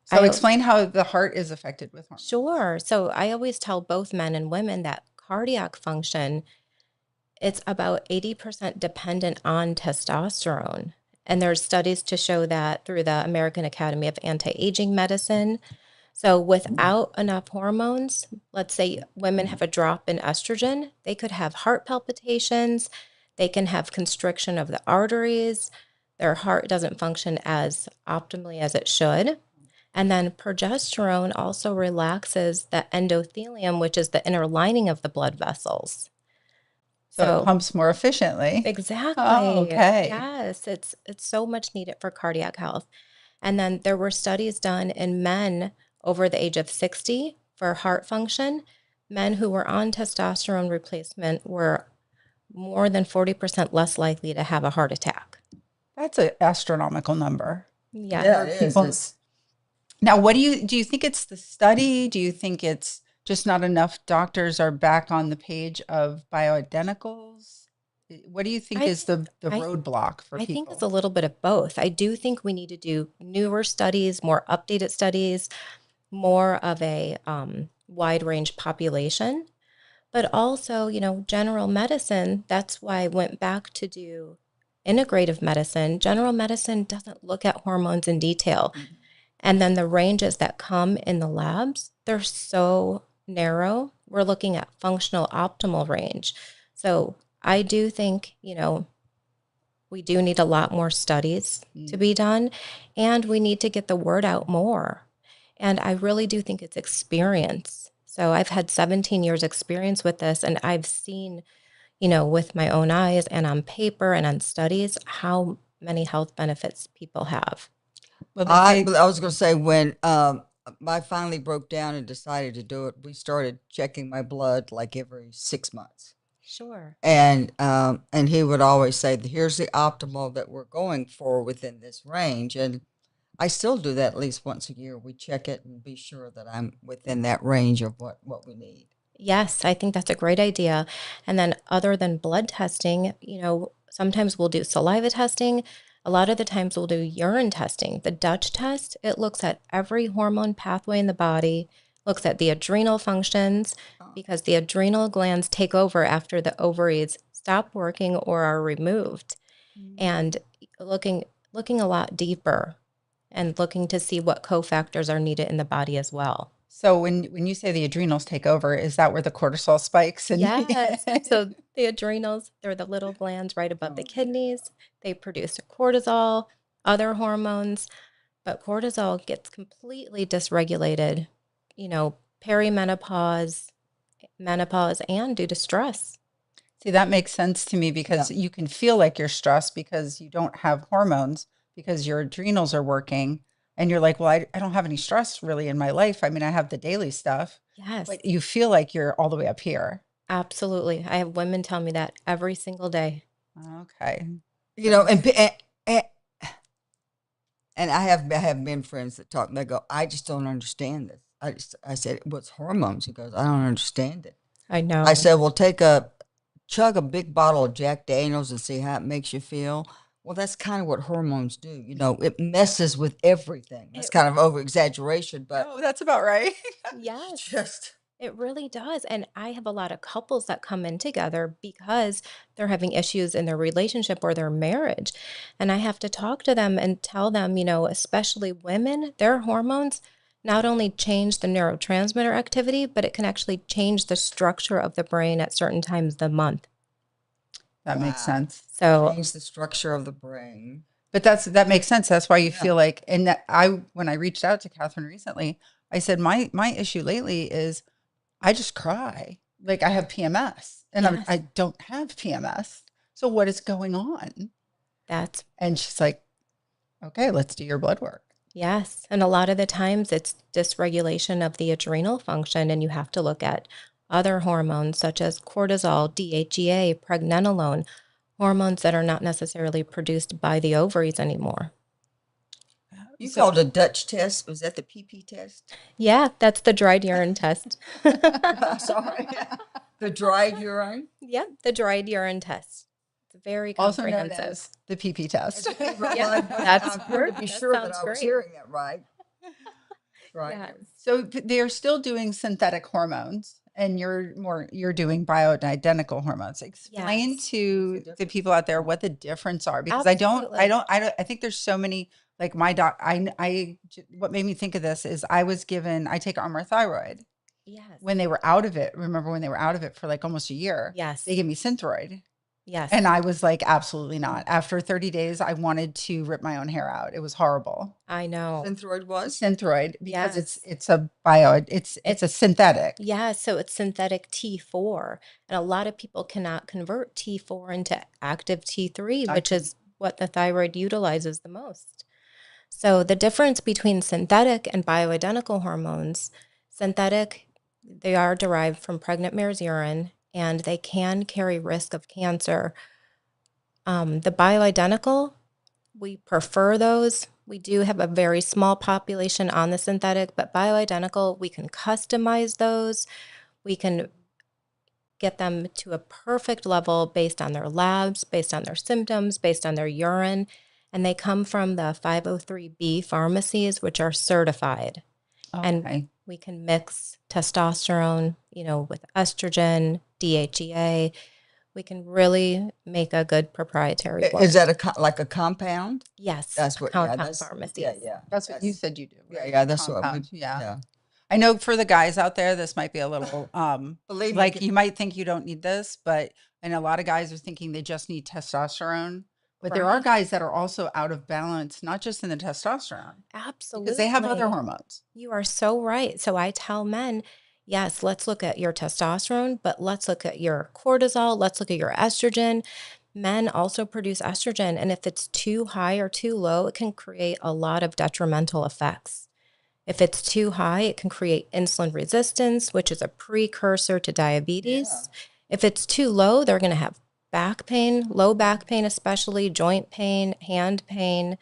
So explain how the heart is affected with hormones. Sure. So I always tell both men and women that cardiac function, it's about 80% dependent on testosterone. And there's studies to show that through the American Academy of Anti-Aging Medicine. So without enough hormones, let's say women have a drop in estrogen, they could have heart palpitations, they can have constriction of the arteries, their heart doesn't function as optimally as it should. And then progesterone also relaxes the endothelium, which is the inner lining of the blood vessels. So it pumps more efficiently. Exactly. Oh, okay. Yes, it's so much needed for cardiac health. And then there were studies done in men over the age of 60 for heart function. Men who were on testosterone replacement were more than 40% less likely to have a heart attack. That's an astronomical number. Yeah, it is. Now, what do you think it's the study? Do you think it's just not enough doctors are back on the page of bioidenticals? What do you think is the roadblock for people? I think it's a little bit of both. I do think we need to do newer studies, more updated studies, more of a wide range population. But also, general medicine, that's why I went back to do integrative medicine. General medicine doesn't look at hormones in detail. Mm-hmm. And then the ranges that come in the labs, they're so narrow. We're looking at functional optimal range. So I do think, we do need a lot more studies to be done, and we need to get the word out more. And I really do think it's experience. So I've had 17 years experience with this, and I've seen, with my own eyes and on paper and on studies, how many health benefits people have. Well, I was going to say, when I finally broke down and decided to do it, we started checking my blood like every 6 months. Sure. And he would always say, here's the optimal that we're going for within this range. And I still do that at least once a year. We check it and be sure that I'm within that range of what we need. Yes, I think that's a great idea. And then other than blood testing, sometimes we'll do saliva testing. A lot of the times we'll do urine testing. The Dutch test, it looks at every hormone pathway in the body, looks at the adrenal functions, because the adrenal glands take over after the ovaries stop working or are removed. Mm-hmm. And looking a lot deeper and looking to see what cofactors are needed in the body as well. So when you say the adrenals take over, is that where the cortisol spikes? Yes. So the adrenals, they're the little glands right above the kidneys. They produce cortisol, other hormones, but cortisol gets completely dysregulated, perimenopause, menopause, and due to stress. See, that makes sense to me, because you can feel like you're stressed because you don't have hormones, because your adrenals are working. And you're like, well, I don't have any stress really in my life. I mean, I have the daily stuff. Yes. But you feel like you're all the way up here. Absolutely. I have women tell me that every single day. Okay. And I have men friends that talk, they go, I just don't understand this. I said, what's hormones? He goes, I don't understand it. I know. I said, well, chug a big bottle of Jack Daniels and see how it makes you feel. Well, that's kind of what hormones do. It messes with everything. That's kind of over-exaggeration, but... Oh, that's about right. Yes. It really does. And I have a lot of couples that come in together because they're having issues in their relationship or their marriage. And I have to talk to them and tell them, especially women, their hormones not only change the neurotransmitter activity, but it can actually change the structure of the brain at certain times of the month. That makes sense. So change the structure of the brain. But that makes sense. That's why you feel like, and when I reached out to Catherine recently, I said, my issue lately is I just cry. Like, I have PMS, and I don't have PMS. So what is going on? And she's like, okay, let's do your blood work. Yes. And a lot of the times it's dysregulation of the adrenal function, and you have to look at other hormones such as cortisol, DHEA, pregnenolone, hormones that are not necessarily produced by the ovaries anymore. You called a Dutch test. Was that the PP test? Yeah, that's the dried urine test. I'm sorry. The dried urine? Yeah, the dried urine test. very Also known comprehensive. as the PP test. Yeah, that's I wanted to be that sure that sounds I was great. hearing that right. Right. Yes. So they're still doing synthetic hormones, and you're doing bioidentical hormones. Explain Yes. to What's the the people out there what the difference are, because Absolutely. I think there's so many, like my doc, what made me think of this is I take Armour thyroid Yes. when they were out of it. Remember when they were out of it for like almost a year? Yes. They gave me Synthroid. Yes. And I was like, absolutely not. After 30 days, I wanted to rip my own hair out. It was horrible. I know. Synthroid was? Synthroid, because Yes. it's a synthetic. Yeah, so it's synthetic T4, and a lot of people cannot convert T4 into active T3, which is what the thyroid utilizes the most. So the difference between synthetic and bioidentical hormones, synthetic, they are derived from pregnant mare's urine, and they can carry risk of cancer. The bioidentical, we prefer those. We do have a very small population on the synthetic, but bioidentical, we can customize those. We can get them to a perfect level based on their labs, based on their symptoms, based on their urine. And they come from the 503B pharmacies, which are certified. And Okay. we can mix testosterone, with estrogen, DHEA. We can really make a good proprietary blend. Is that like a compound? Yes. That's what, compound pharmacies. Yeah. That's what you said you do. Yeah, right? yeah, that's what we, Compound. Yeah. yeah. I know for the guys out there, this might be a little, Believe me, like you might think you don't need this, and a lot of guys are thinking they just need testosterone. But there are Right. guys that are also out of balance, not just in the testosterone, Absolutely. because they have other hormones. You are so right. So I tell men, yes, let's look at your testosterone, but let's look at your cortisol. Let's look at your estrogen. Men also produce estrogen. And if it's too high or too low, it can create a lot of detrimental effects. If it's too high, it can create insulin resistance, which is a precursor to diabetes. If it's too low, they're going to have back pain, low back pain, especially joint pain, hand pain.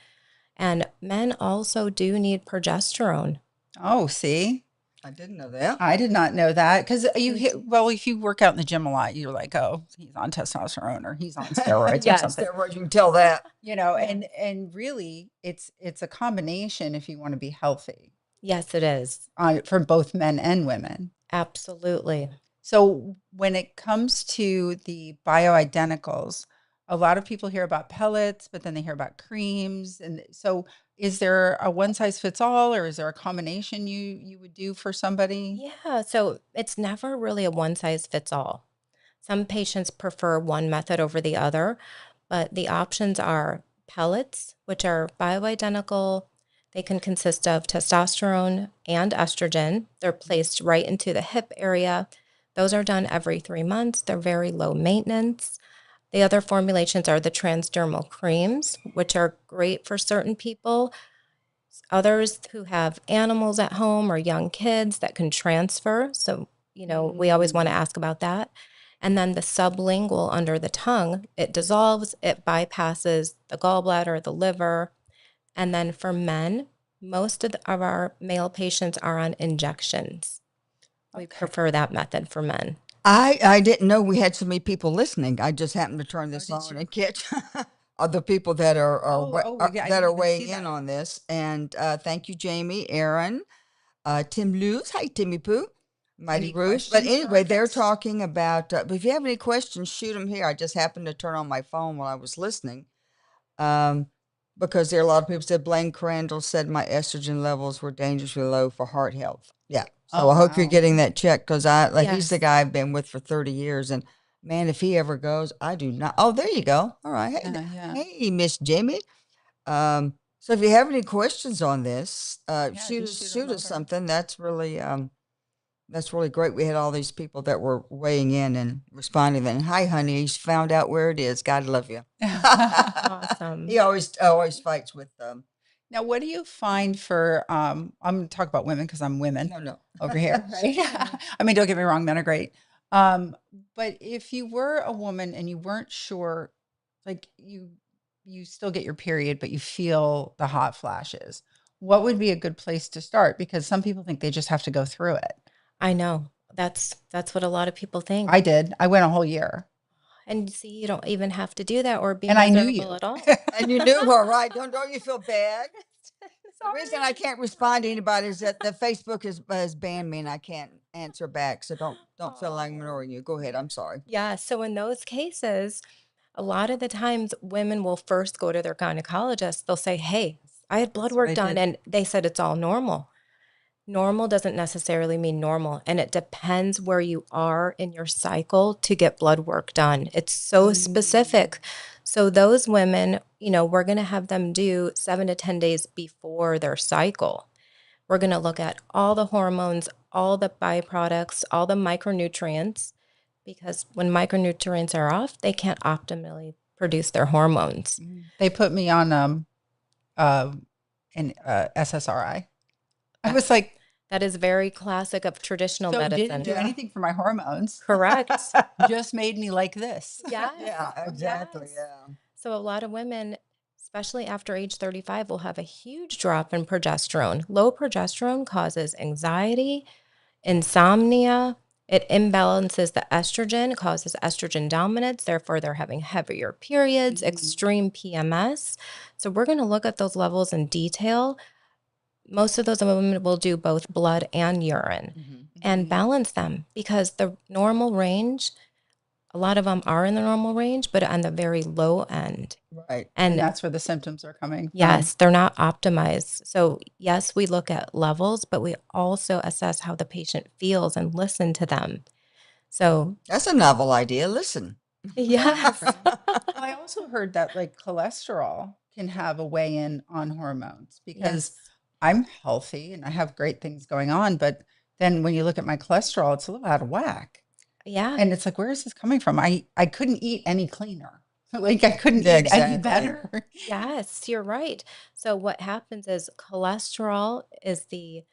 And men also do need progesterone. Oh, see, I didn't know that. I did not know that, because if you work out in the gym a lot, you're like, oh, he's on testosterone or he's on steroids or Yes. something. Steroids, you can tell that. And really, it's a combination if you want to be healthy, Yes, it is. for both men and women. Absolutely. So when it comes to the bioidenticals, a lot of people hear about pellets, but then they hear about creams. And so is there a one size fits all, or is there a combination you would do for somebody? Yeah. So it's never really a one size fits all. Some patients prefer one method over the other, but the options are pellets, which are bioidentical. They can consist of testosterone and estrogen. They're placed right into the hip area. Those are done every 3 months. They're very low maintenance. The other formulations are the transdermal creams, which are great for certain people. Others who have animals at home or young kids that can transfer. So, we always want to ask about that. And then the sublingual under the tongue, it dissolves, it bypasses the gallbladder, the liver. And then for men, most of our male patients are on injections. We prefer that method for men. I didn't know we had so many people listening. I just happened to turn this on and catch other people that are I that didn't are even weighing see in that. on this. And thank you, Jamie, Aaron, Tim Luz. Hi, Timmy Poo. Mighty Any Ruth. But questions for anyway, our they're guests? talking about, but if you have any questions, shoot them here. I just happened to turn on my phone while I was listening. Because there are a lot of people said Blaine Crandall said my estrogen levels were dangerously low for heart health. Yeah. So Oh, I hope you're wow. getting that checked, because he's the Yes. guy I've been with for 30 years. And man, if he ever goes, I do not. Oh, there you go. All right. Hey, Yeah. hey, Miss Jamie. So if you have any questions on this, shoot just shoot 'em us over. something. That's really great. We had all these people that were weighing in and responding. And hi, honey, he's found out where it is. God love you. Awesome. He always fights with Now, what do you find for, I'm going to talk about women because I'm women no. over here, right? I mean, don't get me wrong, men are great. But if you were a woman and you weren't sure, like you still get your period, but you feel the hot flashes, what would be a good place to start? Because some people think they just have to go through it. I know. That's what a lot of people think. I did. I went a whole year. And see, you don't even have to do that or be And I knew miserable you. at all. And you knew her, right? Don't you feel bad? The reason I can't respond to anybody is that the Facebook has banned me and I can't answer back. So don't feel like I'm ignoring you. Go ahead. I'm sorry. Yeah. So in those cases, a lot of the times women will first go to their gynecologist. They'll say, hey, I had blood That's what work I done, did. and they said it's all normal. Normal doesn't necessarily mean normal, and it depends where you are in your cycle to get blood work done. It's so specific. So those women, we're going to have them do 7 to 10 days before their cycle. We're going to look at all the hormones, all the byproducts, all the micronutrients, because when micronutrients are off, they can't optimally produce their hormones. They put me on an SSRI. I was like, That is very classic of traditional so medicine. didn't do anything for my hormones. Correct. Just made me like this. Yes. Yeah, exactly. Yes. Yeah. So a lot of women, especially after age 35, will have a huge drop in progesterone. Low progesterone causes anxiety, insomnia. It imbalances the estrogen, causes estrogen dominance. Therefore, they're having heavier periods, extreme PMS. So we're going to look at those levels in detail. Most of those women will do both blood and urine and balance them, because the normal range, a lot of them are in the normal range, but on the very low end. Right. And And that's where the symptoms are coming from. yes, they're not optimized. So yes, we look at levels, but we also assess how the patient feels and listen to them. So That's a novel idea. Listen. yes. I also heard that like cholesterol can have a weigh in on hormones, because Yes. I'm healthy and I have great things going on. But then when you look at my cholesterol, it's a little out of whack. Yeah. And it's like, where is this coming from? I couldn't eat any cleaner. Like I couldn't Yeah, eat any exactly. better. Yes, you're right. So what happens is cholesterol is the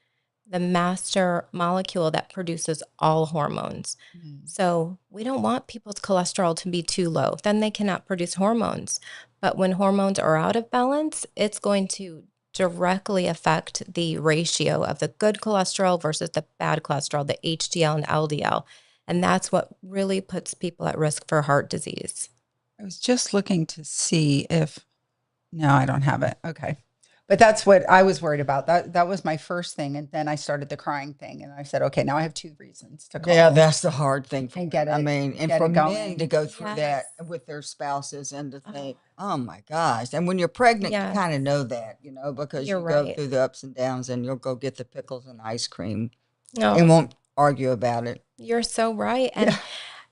master molecule that produces all hormones. So we don't want people's cholesterol to be too low. Then they cannot produce hormones. But when hormones are out of balance, it's going to directly affect the ratio of the good cholesterol versus the bad cholesterol, the HDL and LDL. And that's what really puts people at risk for heart disease. I was just looking to see if, no, I don't have it. Okay. But that's what I was worried about. That was my first thing. And then I started the crying thing. And I said, okay, now I have 2 reasons to call. Yeah, that's the hard thing for And men. get I it- mean, and get for it men going. to go through that Yes. with their spouses and to think, oh my gosh. And when you're pregnant, Yes. you kind of know that, because You're you go right. through the ups and downs and you'll go get the pickles and ice cream No, and won't argue about it. you're so right. And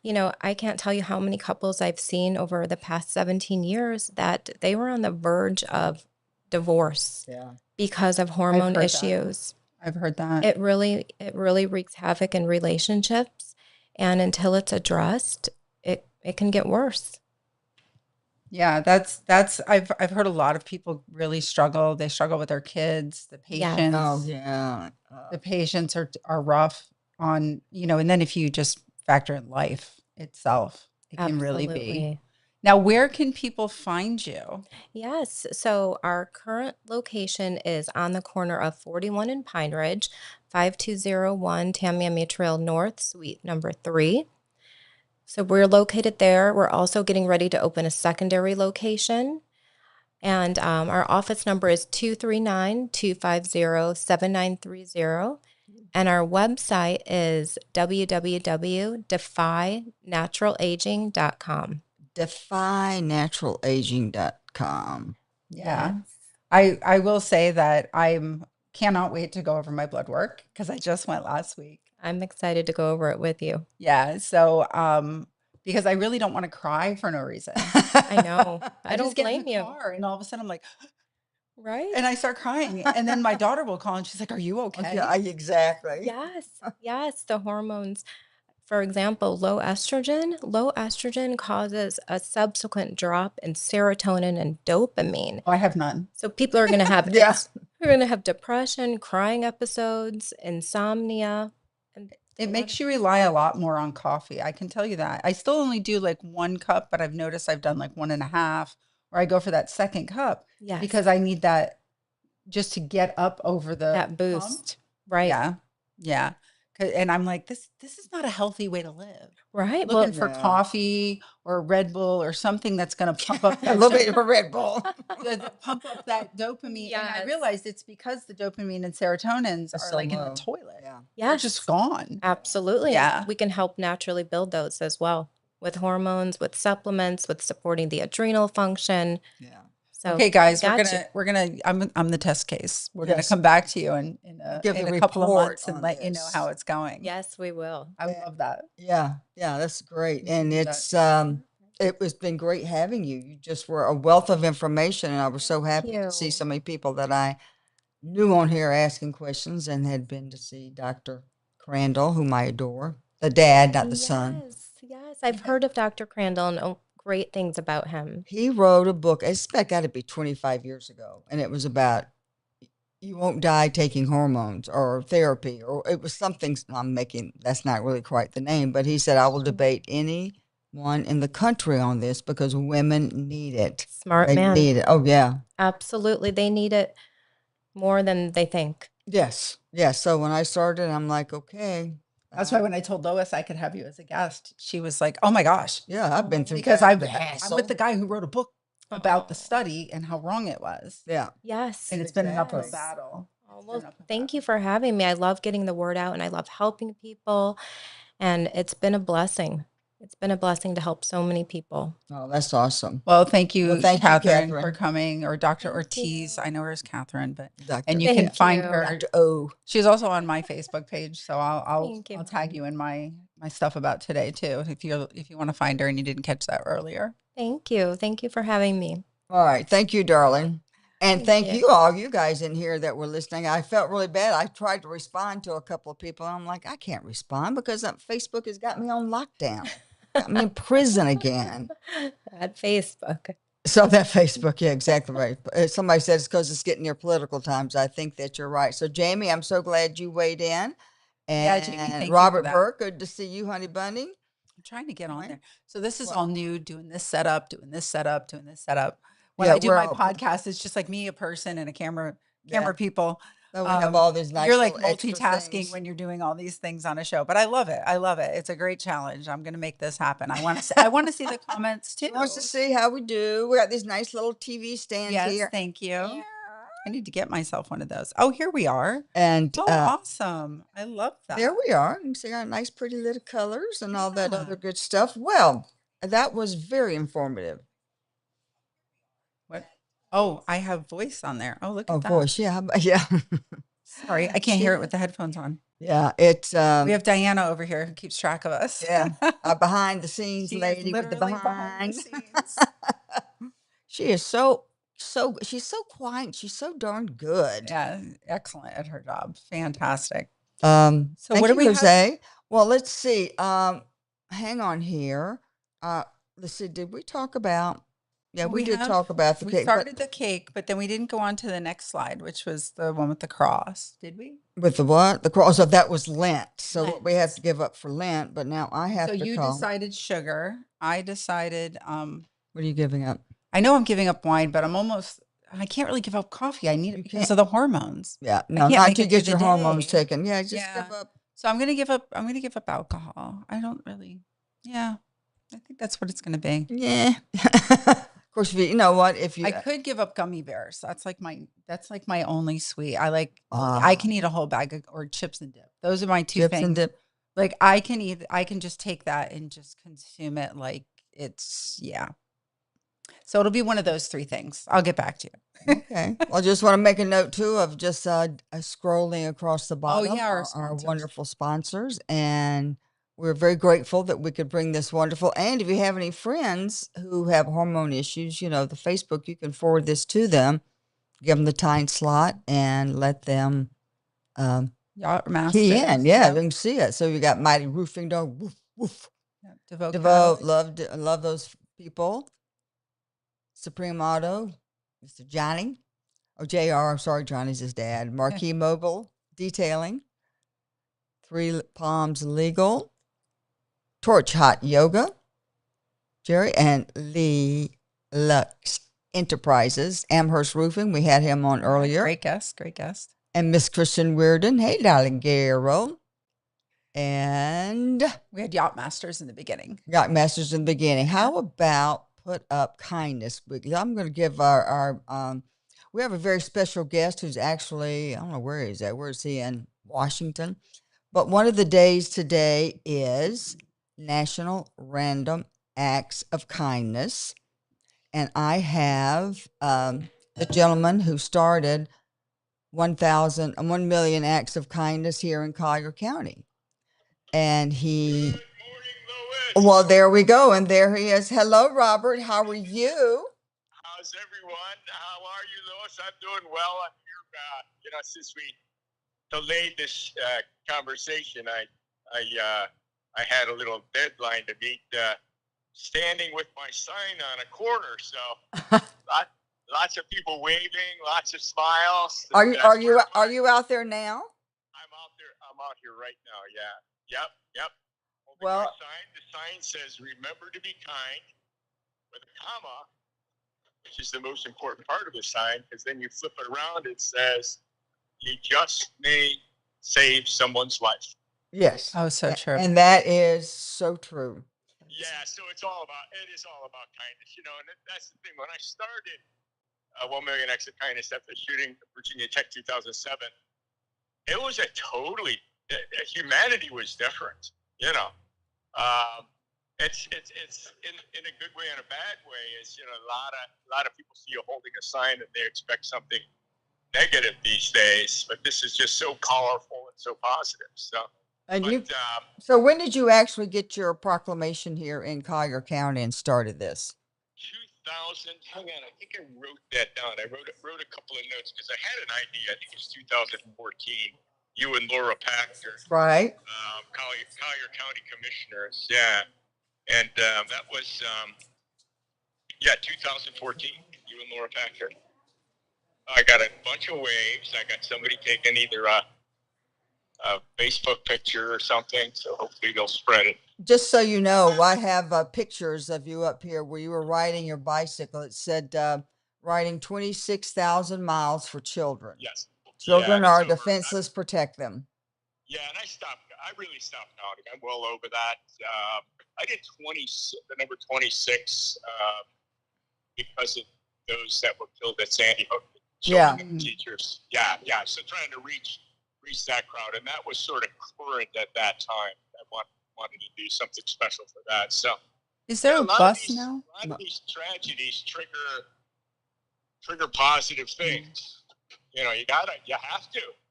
Yeah. I can't tell you how many couples I've seen over the past 17 years that they were on the verge of divorce Yeah. because of hormone heard that. issues. I've heard that. It really wreaks havoc in relationships, and until it's addressed, it can get worse. Yeah, that's I've heard a lot of people really struggle. They struggle with their kids, the Yes. patients. Oh, yeah. The patients are rough on, and then if you just factor in life itself, it can really be. Absolutely. Now, where can people find you? Yes. So our current location is on the corner of 41 and Pine Ridge, 5201 Tamiami Trail North, Suite number 3. So we're located there. We're also getting ready to open a secondary location. And our office number is 239-250-7930. And our website is www.defynaturalaging.com. DefyNaturalAging.com. Yeah. I will say that cannot wait to go over my blood work, because I just went last week. I'm excited to go over it with you. Yeah. So, because I really don't want to cry for no reason. I know. I just don't get in blame the you. car and all of a sudden I'm like, Right? and I start crying. And then my daughter will call and she's like, are you okay? Yeah, exactly. Yes. Yes. The hormones. For example, low estrogen causes a subsequent drop in serotonin and dopamine. Oh, I have none. So people are going to have Yeah. we're going to have depression, crying episodes, insomnia. And It makes you rely a lot more on coffee. I can tell you that. I still only do like 1 cup, but I've noticed I've done like 1.5, or I go for that second cup yes, because I need that just to get up over the that hump. boost. Right. Yeah. Yeah. And I'm like, this is not a healthy way to live. Right. Looking Well, for coffee or Red Bull or something that's going to pump up A little bit of a Red Bull. pump up that dopamine. And I Yes. realized it's because the dopamine and serotonins It's are so like in low. the toilet. Yeah. They're yes, just gone. absolutely. Yeah. We can help naturally build those as well with hormones, with supplements, with supporting the adrenal function. Yeah. So Okay, guys, got you. we're gonna. I'm the test case. We're gonna Yes. come back to you in Give the a couple of report months and on let you know this. how it's going. Yes, we will. I would love that. Yeah. Yeah. That's great. We can And do that. it was been great having you. You just were a wealth of information, and I was so happy to see you. so many people that I knew on here asking questions and had been to see Dr. Crandall, whom I adore, the dad, not the son. Yes, yes. I've heard of Dr. Crandall and great things about him. He wrote a book. It's got to be 25 years ago, and it was about you won't die taking hormones or therapy, or it was something I'm making. That's not really quite the name, but he said I will debate anyone in the country on this because women need it. Smart They man. need it. Oh yeah. Absolutely. They need it more than they think. Yes. Yes. So when I started, I'm like, okay. That's why when I told Lois I could have you as a guest, she was like, "Oh my gosh," Yeah, I've been through because that. I'm hassle. with the guy who wrote a book about the study and how wrong it was. Yeah. Yes. And it's been an uphill Exactly. battle. Oh, It's been well, an uphill thank you battle. for having me. I love getting the word out and I love helping people. And it's been a blessing. It's been a blessing to help so many people. Oh, that's awesome. Well, thank you, Well, thank you, Catherine, for Catherine. coming, or Dr. Thank Ortiz. you. I know her as Catherine, but Dr. and you can Thank find you. her. Dr. O. She's also on my Facebook page, so Thank you. I'll tag you in my stuff about today too, if you want to find her and you didn't catch that earlier. Thank you. Thank you for having me. All right. Thank you, darling. And Thank thank you. you all, you guys in here that were listening. I felt really bad. I tried to respond to a couple of people. And I'm like, I can't respond because Facebook has got me on lockdown, got me in prison again. At Facebook. So that Facebook, yeah, exactly right. Somebody said it's because it's getting near political times. I think that you're right. So Jamie, I'm so glad you weighed in. And Yeah, Jamie, thank you for Robert that. Burke, good to see you, honey bunny. I'm trying to get on Right. there. So this is Well- all new, doing this setup, doing this setup, doing this setup. When Yeah, I do we're my all- podcast, it's just like me, a person, and a camera Yeah. people. So we have Um, all these nice You're like little extra multitasking things. when you're doing all these things on a show, but I love it. I love it. It's a great challenge. I'm going to make this happen. I want to see the comments too. He wants to see how we do. We got these nice little TV stands Yes, here. thank you. I need to get myself one of those. Oh, here we are. And Oh, awesome. I love that. there we are. You can see our nice, pretty little colors and all that Yeah. other good stuff. Well, that was very informative. What? Oh, I have voice on there. Oh, look at Oh, that. voice. Yeah. Yeah. Sorry, I can't hear it with the headphones on. Yeah. It's, We have Diana over here who keeps track of us. yeah, a behind the scenes She is lady with the literally behind. the scenes. She is she's so quiet. She's so darn good. Yeah, excellent at her job. Fantastic. So what thank do you, we have- Jose. Well, let's see. Hang on here. Let's see. Did we talk about? Yeah, we did talk about the We cake. but started the cake, but then we didn't go on to the next slide, which was the one with the cross. Did we? with the what? The cross. So that was Lent. So what we have Lent. to give up for Lent. But now I have So to you call. decided sugar. I decided. What are you giving up? I know I'm giving up wine, but I can't really give up coffee. I need it because can't. of the hormones. Yeah, no, can't not make to it through get the your hormones day. taken. Yeah, just Yeah. give up. So I'm gonna give up alcohol. I don't really. Yeah, I think that's what it's gonna be. Yeah. Of course, if you know what? If you I could give up gummy bears. That's like my only sweet. I Ah. can eat a whole bag or chips and dip. Those are my two dips things. and dip. Like I can just take that and just consume it like it's yeah. So it'll be one of those three things. I'll get back to you. Okay. Well, I just want to make a note too of just scrolling across the bottom. yeah, our our sponsors. wonderful sponsors, and we're very grateful that we could bring this wonderful. And if you have any friends who have hormone issues, the Facebook, you can forward this to them, give them the time slot, and let them Yacht Masters. key in. Yeah, they can see it. So you got Mighty Roofing Dog. Woof woof. Yeah, Devoe Devoe, Cadillac. love those people. Supreme Auto, Mr. Johnny, or JR, I'm sorry, Johnny's his dad. Marquise Mobile Detailing, Three Palms Legal, Torch Hot Yoga, Jerry, and Leigh Lux Enterprises, Amherst Roofing. We had him on earlier. Great guest. Great guest. And Miss Kristen Weirden. Hey, darling Garo. and We had Yacht Masters in the beginning. Yacht Masters in the beginning. How about put up kindness? Because I'm going to give we have a very special guest who's actually, I don't know where he's at. Where is he? In Washington. But one of the days today is National Random Acts of Kindness. And I have the gentleman who started 1 million acts of kindness here in Collier County. And he, well, there we go. And there he is. Hello, Robert. How are you? How's everyone? How are you, Lois? I'm doing well. I'm here, since we delayed this conversation, I had a little deadline to meet, standing with my sign on a corner. So lots of people waving, lots of smiles. Are you out there now? I'm out there. I'm out here right now. Yeah. Yep. Holding Well, my sign. The sign says, "Remember to be kind," with a comma, which is the most important part of the sign, because then you flip it around, it says, "You just may save someone's life." yes. Oh, so true. And that is so true. Yeah, so it is all about kindness, and that's the thing. When I started 1 Million Acts of Kindness after shooting Virginia Tech 2007, it was humanity was different, It's in a good way and a bad way. Is a lot of people see you holding a sign and they expect something negative these days, but this is just so colorful and so positive. So when did you actually get your proclamation here in Collier County and started this? 2000. Hang on, I think I wrote that down. I wrote a couple of notes because I had an idea. I think it was 2014. You and Laura Pachter, Right. Collier County Commissioners, yeah. And that was, 2014, you and Laura Pachter. I got a bunch of waves. I got somebody taking either a Facebook picture or something, so hopefully they'll spread it. Just so you know, I have pictures of you up here where you were riding your bicycle. It said riding 26,000 miles for children. Yes. Children are defenseless, protect them. Yeah, and I really stopped counting. I'm well over that. I did the number 26, because of those that were killed at Sandy Hook. Yeah. And teachers. Yeah. So trying to reach that crowd, and that was sort of current at that time. I wanted to do something special for that. So, is there a bus now? A lot of these tragedies trigger positive things. You have to.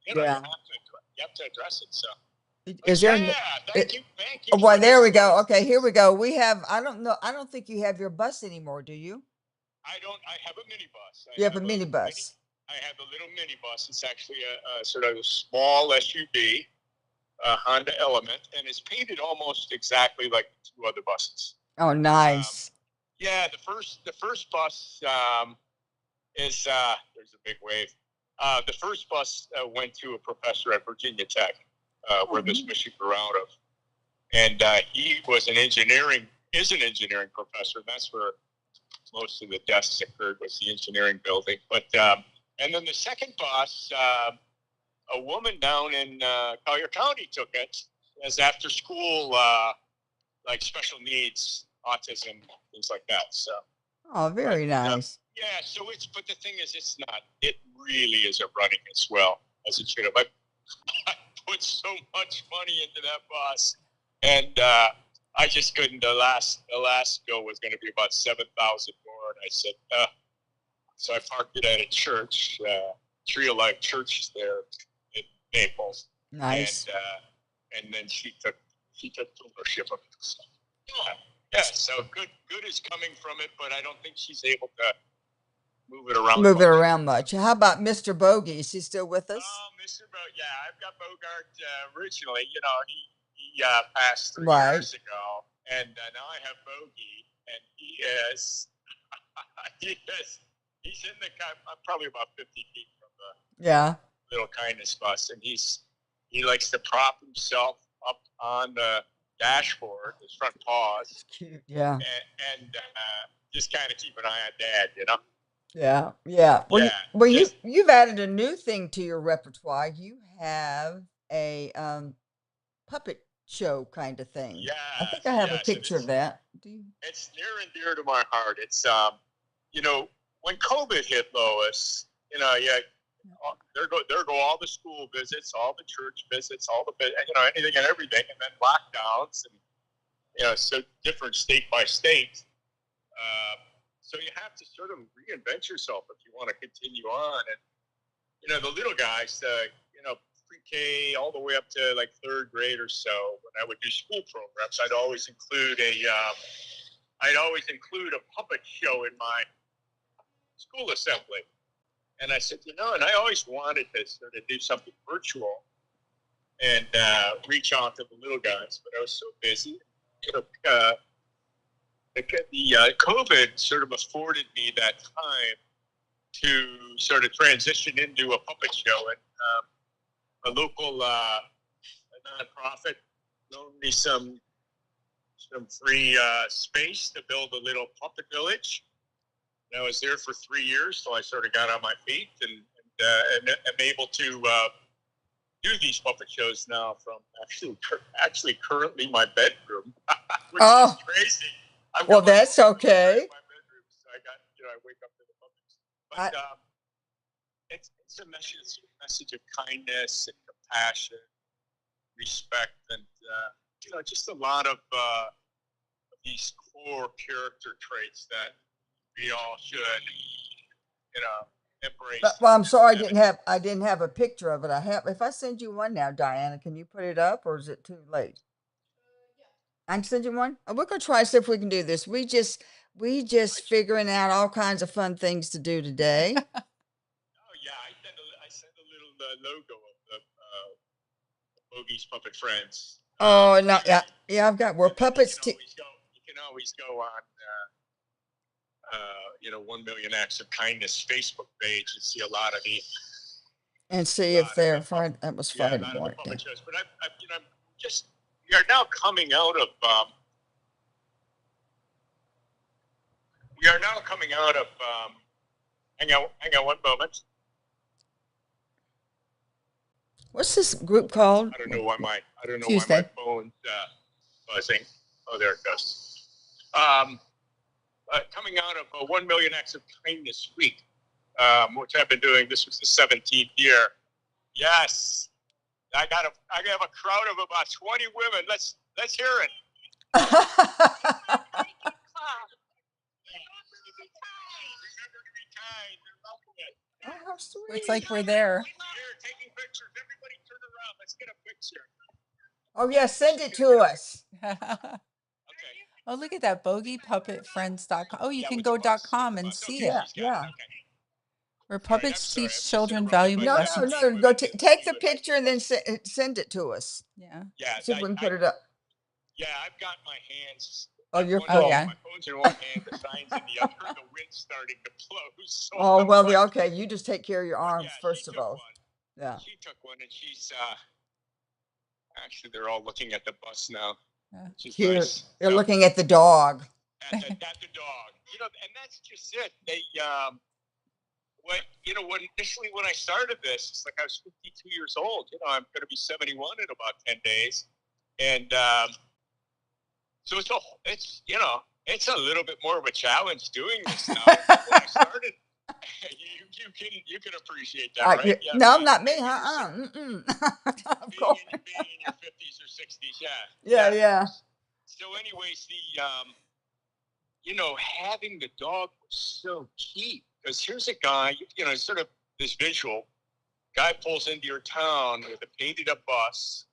You have to address it. So. Is there? Thank you. Well, there we go. Okay, here we go. We have. I don't think you have your bus anymore. Do you? I don't. I have a minibus. You have a minibus. I have a little minibus. It's actually a sort of a small SUV, Honda Element, and it's painted almost exactly like the two other buses. Oh, nice. Yeah, the first bus is there's a big wave. The first bus went to a professor at Virginia Tech, where this mission grew out of, and he was an engineering professor. And that's where most of the deaths occurred, was the engineering building. But and then the second bus, a woman down in Collier County took it as after school, like special needs, autism, things like that. So. Oh, very nice. Yeah. So but the thing is, it really isn't running as well as it should have. I put so much money into that bus, and I just couldn't. The last bill was going to be about $7,000 more, and I said, so I parked it at a church, Tree of Life Church there in Naples. Nice. And then she took ownership of it. So, so good is coming from it, but I don't think she's able to move it around much. How about Mr. Bogey? Is he still with us? Oh, Mr. Bogey. Yeah, I've got Bogart originally. He passed 3 years ago, and now I have Bogey, and he's in I'm probably about 50 feet from the little kindness bus, and he likes to prop himself up on the dashboard, his front paws. It's cute, yeah. And just kind of keep an eye on Dad, Yeah. Well, yeah. You've added a new thing to your repertoire. You have a puppet show kind of thing. Yes, I think I have a yes, picture of that. Do you? it's near and dear to my heart. It's you know, when COVID hit, Lois, you know, yeah, there go all the school visits, all the church visits, all the you know, anything and everything, and then lockdowns, and you know, so different state by state. So you have to sort of reinvent yourself if you want to continue on. And you know, the little guys, you know, pre-K all the way up to like third grade or so. When I would do school programs, I'd always include a puppet show in my school assembly. And I said, you know, and I always wanted to sort of do something virtual and reach out to the little guys, but I was so busy. You know, the COVID sort of afforded me that time to sort of transition into a puppet show. And a local a nonprofit loaned me some free space to build a little puppet village. And I was there for 3 years, so I sort of got on my feet and am able to do these puppet shows now from actually currently my bedroom, which is crazy. Well, that's okay. In my bedroom, so I wake up to the puppets. But it's a message of kindness and compassion, respect, and just a lot of these core character traits that we all should, embrace. Well, I'm sorry I didn't have a picture of it. If I send you one now, Diana, can you put it up or is it too late? I can send you one. We're gonna try to see if we can do this. We just figuring out all kinds of fun things to do today. Oh yeah, I sent a little logo of the Bogey's Puppet Friends. Oh no, yeah, I've got we're puppets. You can always go on 1 Million Acts of Kindness Facebook page and see a lot of the and see if they're fine. That was Friday morning. But I'm just we are now coming out of hang on one moment. What's this group called? I don't know why my phone's buzzing. Oh, there it goes. Coming out of 1 Million Acts of Kindness Week, which I've been doing. This was the 17th year. Yes, I have a crowd of about 20 women. Let's hear it. Oh, how sweet. It's like we're there. Here, taking pictures. Everybody turn around. Let's get a picture. Oh yeah, send it to us. Okay. Oh, look at that, bogeypuppetfriends.com. Oh, you can go .com and see it. Yeah. Okay. Where puppets sorry, I'm teach just children interrupted, valuable but lessons. No. Go take the picture and then send it to us. Yeah. Yeah. See if we can put it up. Yeah, I've got my hands. Oh, you're My full. yeah. phone's in one hand, the sign's in the other. The wind's starting to blow. So Oh I'm well, like, okay. You just take care of your arms first of all. One. Yeah. She took one, and she's actually they're all looking at the bus now. Which is Here, nice. they're looking at the dog. At the dog, and that's just it. They when initially when I started this, it's like I was 52 years old. I'm going to be 71 in about 10 days, and so it's a little bit more of a challenge doing this now. When I started, you can appreciate that, right? Yeah, no, not me, Of course. being in your 50s or 60s, yeah. Yeah. So, anyways, having the dog was so key because here's a guy, sort of this visual guy pulls into your town with a painted up bus.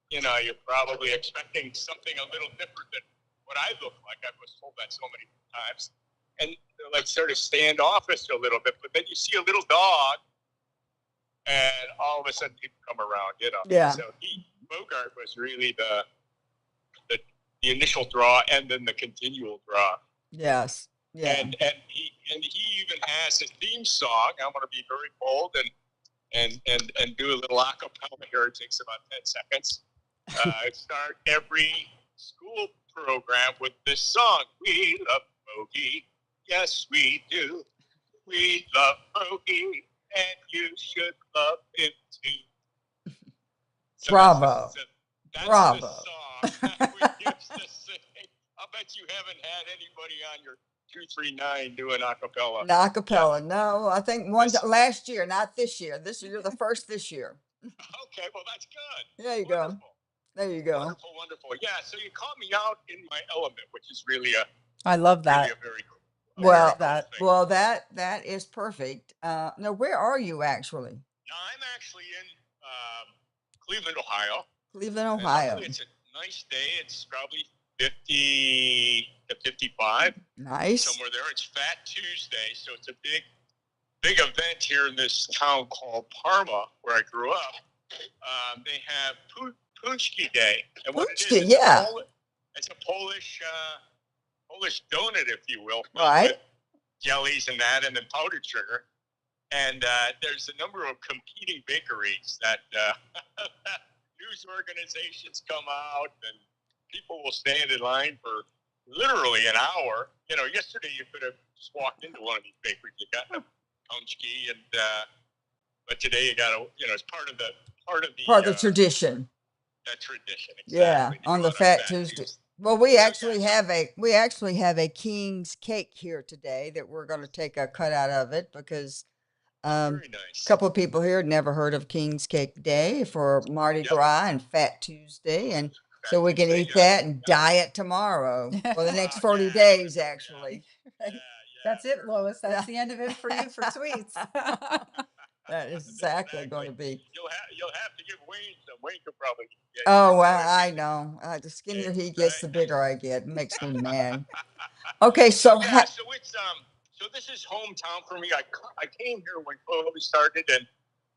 You're probably expecting something a little different than what I look like. I was told that so many times. And they're like sort of standoffish a little bit, but then you see a little dog and all of a sudden people come around, Yeah. So Bogart was really the initial draw and then the continual draw. Yes. Yeah. And he even has a theme song. I'm going to be very bold and do a little acapella here. It takes about 10 seconds. Start every school program with this song. We love Bogey. Yes, we do. We love Bogey, and you should love him too. So Bravo. That's Bravo. the song that we used to sing. I bet you haven't had anybody on your 239 doing a cappella. Acapella. No, I think This- last year, not this year. This year, you're the first this year. Okay, well, that's good. There you go. Wonderful. There you go. Wonderful, wonderful. Yeah, so you caught me out in my element, which is really I love that. a very cool. Well, very cool thing. well, that is perfect. Now, where are you actually? Now, I'm actually in Cleveland, Ohio. Cleveland, And Ohio. luckily it's a nice day. It's probably 50 to 55, Nice. somewhere there. It's Fat Tuesday, so it's a big event here in this town called Parma, where I grew up. They have Punchki Day, and what it Punchki, is, yeah. it's a Polish donut, if you will, Right. with jellies and that, and then powdered sugar. And there's a number of competing bakeries that news organizations come out, and people will stand in line for literally an hour. You know, yesterday you could have just walked into one of these bakeries. You got a punchki, and but today you got to, you know, it's part of the tradition. that tradition. Exactly. Yeah, to on go the Fat Tuesday. Tuesday. Well, we So, actually have a king's cake here today that we're going to take a cut out of it because very nice. a couple of people here had never heard of King's Cake Day for Mardi Gras and Fat Tuesday, and so we can eat that and diet tomorrow for the next 40 days, actually. Yeah, That's it, Lois. That's Yeah. the end of it for you for sweets. That is exactly going to be. You'll have to give Wayne some. Wayne could probably get Oh, well, I know. The skinnier he gets, the bigger I get. It makes me mad. Okay, so so it's so this is hometown for me. I came here when COVID started, and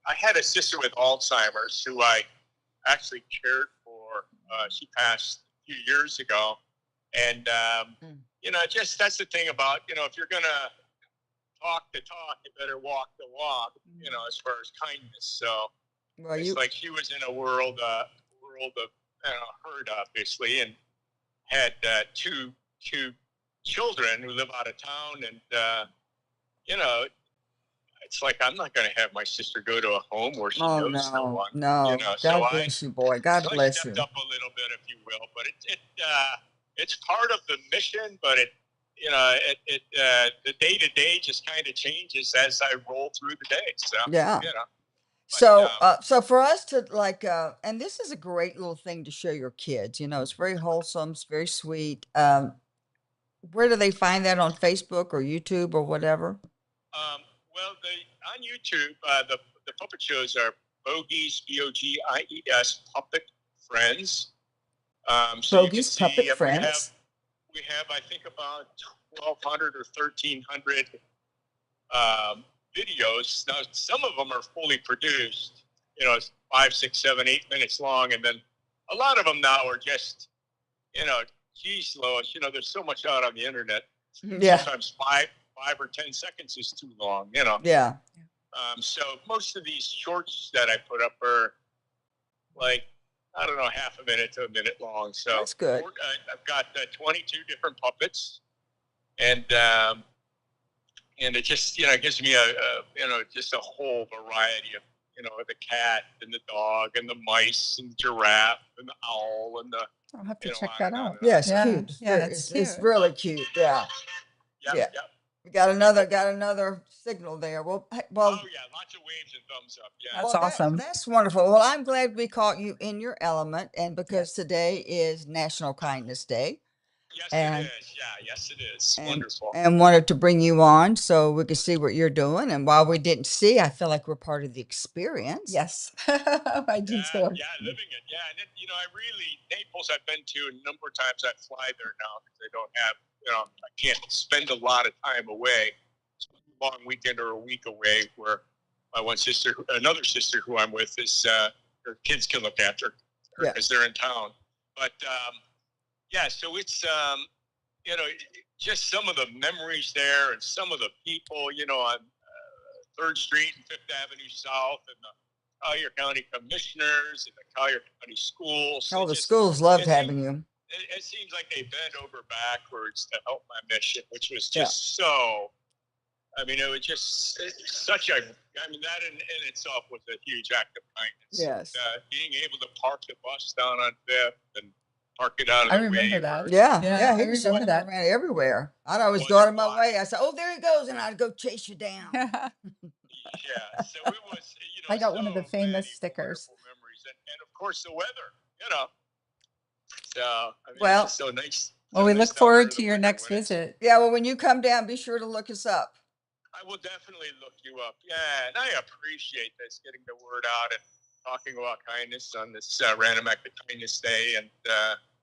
I had a sister with Alzheimer's who I actually cared for. She passed a few years ago, and you know, just that's the thing about, you know, if you're gonna talk the talk, you better walk the walk. You know, as far as kindness. So well, it's like she was in a world of hurt, obviously, and had two children who live out of town, and you know, it's like I'm not going to have my sister go to a home where she knows no one. No. You know, God bless you, boy. God so bless I stepped you. up a little bit, if you will, but it's part of the mission. But it, you know, the day to day just kind of changes as I roll through the day. So Yeah. you know. So, so for us to and this is a great little thing to show your kids. You know, it's very wholesome, it's very sweet. Where do they find that, on Facebook or YouTube or whatever? Well, on YouTube, the puppet shows are Bogies, Bogies, Puppet Friends. So you can Bogies see, Puppet Friends. we have, I think, about 1,200 or 1,300 videos. Now, some of them are fully produced. You know, it's 5, 6, 7, 8 minutes long, and then a lot of them now are just, you know, geez, Lois, you know, there's so much out on the internet. Yeah. Sometimes 5 or 10 seconds is too long, you know. Yeah. So most of these shorts that I put up are like, I don't know, half a minute to a minute long. So that's good. I've got 22 different puppets, and it just, you know, gives me just a whole variety of, you know, the cat and the dog and the mice and the giraffe and the owl and the. I'll have to You know, check that out. Yes, Yeah. cute. Yeah, it's cute. really cute. Yeah. Yep, Yeah. Yep. We got another signal there. Well, Oh yeah, lots of waves and thumbs up. Yeah. That's awesome. That's wonderful. Well, I'm glad we caught you in your element, and because today is National Kindness Day. Yes, And- it is. Yeah, yes, it is. Wonderful. And wanted to bring you on so we could see what you're doing. And while we didn't see, I feel like we're part of the experience. Yes, I do too. Yeah, living it. Yeah, and you know, Naples I've been to a number of times. I fly there now because I don't have, you know, I can't spend a lot of time away. It's a long weekend or a week away, where my another sister who I'm with is, her kids can look after her because they're in town. But yeah, so it's, you know, just some of the memories there and some of the people, you know, on 3rd Street and 5th Avenue South, and the Collier County Commissioners and the Collier County Schools. Oh, the schools loved having you. It seems like they bent over backwards to help my mission, which was just so I mean, it was just such a, I mean, that in itself was a huge act of kindness. Yes. Being able to park the bus down on Fifth and park it out of I the way. remember that. Yeah, Yeah, yeah, I he was remember running that. around everywhere. I'd always go Wasn't out of my fun. way. I said, "Oh, there he goes," and I'd go chase you down. Yeah, so it was, you know, I got one of the so famous many stickers. wonderful memories. And of course the weather, you know. So, I mean, Well- it's just so nice. Well, so we nice look down there forward in to the your winter next when it's- visit. Yeah, well, when you come down, be sure to look us up. I will definitely look you up. Yeah, and I appreciate this, getting the word out and talking about kindness on this Random Act of Kindness Day. And,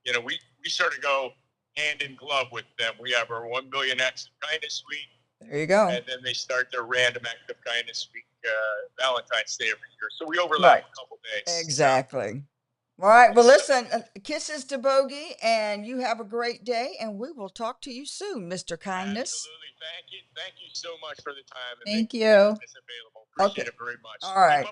you know, we sort of go hand in glove with them. We have our 1 Billion Acts of Kindness Week, There you go. and then they start their Random Act of Kindness Week, Valentine's Day every year. So we overlap Right. a couple days. So, Exactly. All right. Well, listen, kisses to Bogey, and you have a great day, and we will talk to you soon, Mr. Kindness. absolutely. Thank you. Thank you so much for the time. And Thank making you. this available. Appreciate Okay. it very much. All right.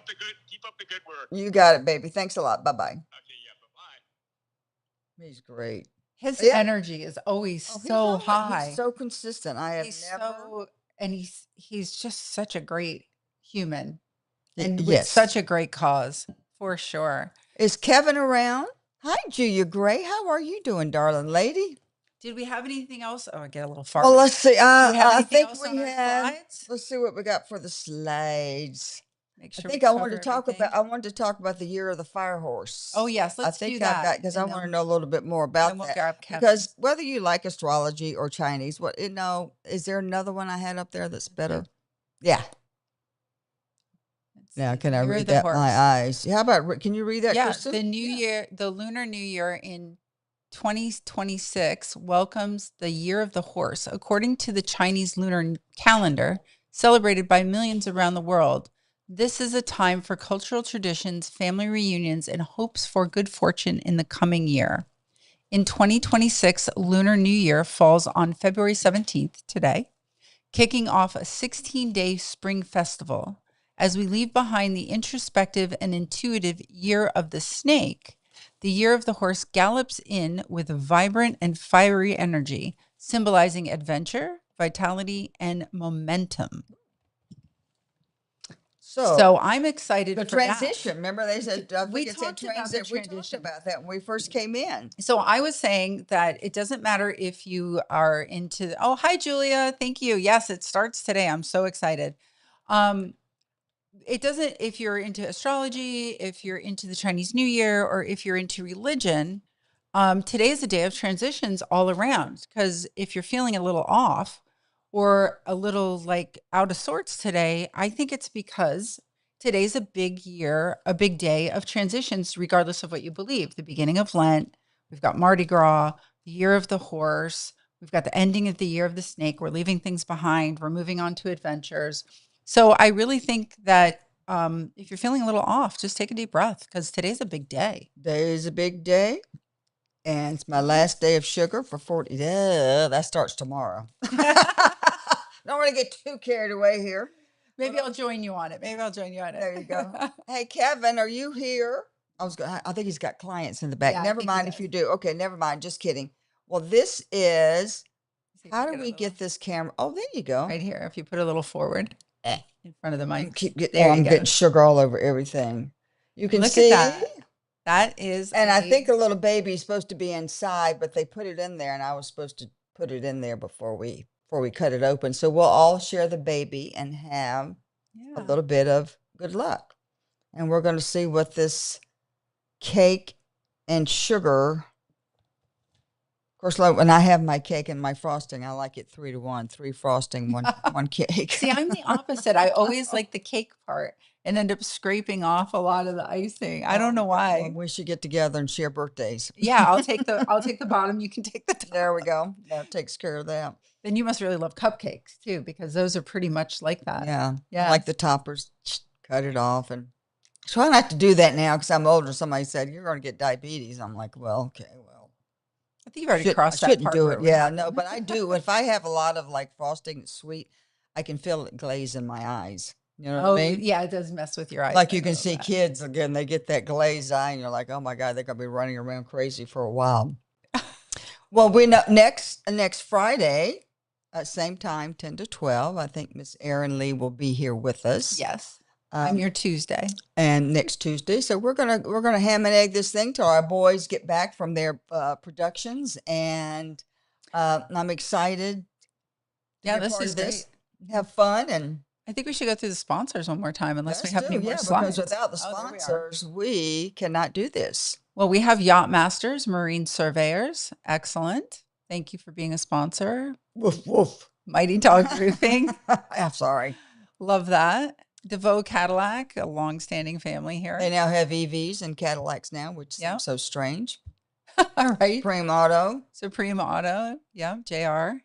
Keep up the good work. You got it, baby. Thanks a lot. Bye-bye. Okay, yeah, bye-bye. He's great. His Yeah. energy is always Oh, so high. He's so consistent. I have He's never. so, and he's just such a great human, Y- and with yes. such a great cause, for sure. Is Kevin around? Hi, Julia Gray. How are you doing, darling lady? Did we have anything else? Oh, I get a little far. Well, let's see. Do we have I anything think else we on our had. slides? Let's see what we got for the slides. Make I sure think we I wanted to cover talk everything. about. I wanted to talk about the year of the fire horse. Oh yes, let's I think do that. I've got because I and want to then- know a little bit more about then we'll that. grab Kevin. Because whether you like astrology or Chinese, what you know, is there another one I had up there that's better? Yeah. Let's Now, see, can I Year of read the that? My Horse. eyes. How about? Can you read that, Yeah, Kristen? the new year, the lunar new year in 2026 welcomes the Year of the Horse. According to the Chinese lunar calendar, celebrated by millions around the world, this is a time for cultural traditions, family reunions, and hopes for good fortune in the coming year. In 2026, Lunar New Year falls on February 17th, today, kicking off a 16-day spring festival. As we leave behind the introspective and intuitive Year of the Snake, the Year of the Horse gallops in with vibrant and fiery energy, symbolizing adventure, vitality, and momentum. So I'm excited the for that. transition. Remember, they said We we said talked about the transit. We talked transition. about that when we first came in. So I was saying that it doesn't matter if you are into, oh, hi, Julia. Thank you. Yes, it starts today. I'm so excited. It doesn't, if you're into astrology, if you're into the Chinese New Year, or if you're into religion, today is a day of transitions all around. Because if you're feeling a little off or a little like out of sorts today, I think it's because today's a big year, a big day of transitions, regardless of what you believe. The beginning of Lent, we've got Mardi Gras, the Year of the Horse, we've got the ending of the Year of the Snake. We're leaving things behind. We're moving on to adventures. So I really think that if you're feeling a little off, just take a deep breath because today's a big day. Today is a big day, and it's my last day of sugar for 40. That starts tomorrow. Don't want to get too carried away here. Maybe I'll join you on it. There you go. Hey, Kevin, are you here? I think he's got clients in the back. Yeah, I Never think he mind if does. you do. Okay, never mind. Just kidding. Well, this is. See if How we do a we little- get this camera? Oh, there you go. right here? If you put a little forward in front of the mic. Keep getting. There Oh, you I'm go. getting sugar all over everything. You can Look see. at that. That is, And I a- think the little baby's supposed to be inside, but they put it in there, and I was supposed to put it in there before we cut it open. So we'll all share the baby and have a yeah. little bit of good luck. And we're going to see what this cake and sugar. Of course, like when I have my cake and my frosting, I like it 3-to-1, 3 frosting, one cake. See, I'm the opposite. I always like the cake part and end up scraping off a lot of the icing. I don't know why. Well, we should get together and share birthdays. Yeah, I'll take the bottom. You can take the top. There we go. That takes care of that. Then you must really love cupcakes too, because those are pretty much like that. Yeah. Yeah. Like the toppers, cut it off. And try not to do that now because I'm older. Somebody said, you're going to get diabetes. I'm like, well, okay, well. I think you've already crossed that Shouldn't part. do where it. we're Yeah, not- no, but I do. If I have a lot of like frosting that's sweet, I can feel it glaze in my eyes. You know what Oh, I mean? yeah, it does mess with your eyes. Like I you can know see that. kids again, they get that glazed eye, and you're like, oh my God, they're gonna be running around crazy for a while. Well, we know next Friday, Same time, 10 to 12. I think Miss Erin Lee will be here with us. Yes. I'm your Tuesday. And next Tuesday. So we're gonna ham and egg this thing till our boys get back from their productions. And I'm excited to Yeah, be a this part is of this. great. Have fun and I think we should go through the sponsors one more time, unless we let's have do, any more yeah, slides. because without the Oh, there we are. sponsors, we cannot do this. Well, we have Yacht Masters, Marine Surveyors. Excellent. Thank you for being a sponsor. Woof woof. Mighty Dog Roofing. I'm sorry. Love that. Devoe Cadillac, a long-standing family here. They now have EVs and Cadillacs now, which Yeah. seems so strange. All right. Supreme Auto. Supreme Auto. Yeah. JR.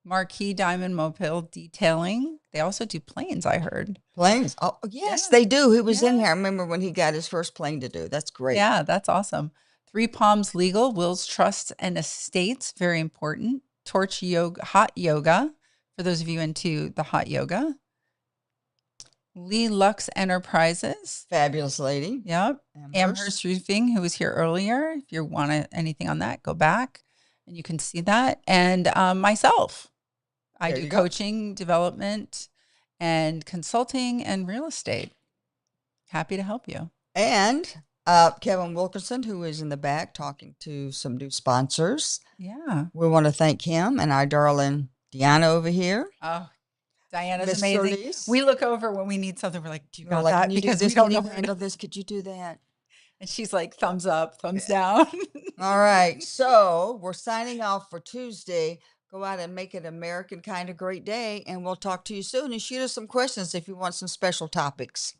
Marquise Diamond Mobile Detailing. They also do planes, I heard. Planes. Oh, yes, Yeah. they do. He was in Yeah. here. I remember when he got his first plane to do. That's great. Yeah, that's awesome. Three Palms Legal, Wills Trusts and Estates. Very important. Torch Yoga, Hot Yoga. For those of you into the hot yoga. Leigh Lux Enterprises. Fabulous lady. Yep. Amherst Roofing, who was here earlier. If you want anything on that, go back and you can see that. And myself, I There do you go. coaching, development, and consulting and real estate. Happy to help you. And Kevin Wilkinson, who is in the back talking to some new sponsors. Yeah. We want to thank him and our darling Deanna over here. Oh, Diana's Miss amazing. Solis. We look over when we need something. We're like, do you We're got like, that? can you Because do we this? don't Can know. you handle this? Could you do that? And she's like, thumbs up, thumbs down. All right. So we're signing off for Tuesday. Go out and make it American kind of great day. And we'll talk to you soon and shoot us some questions if you want some special topics.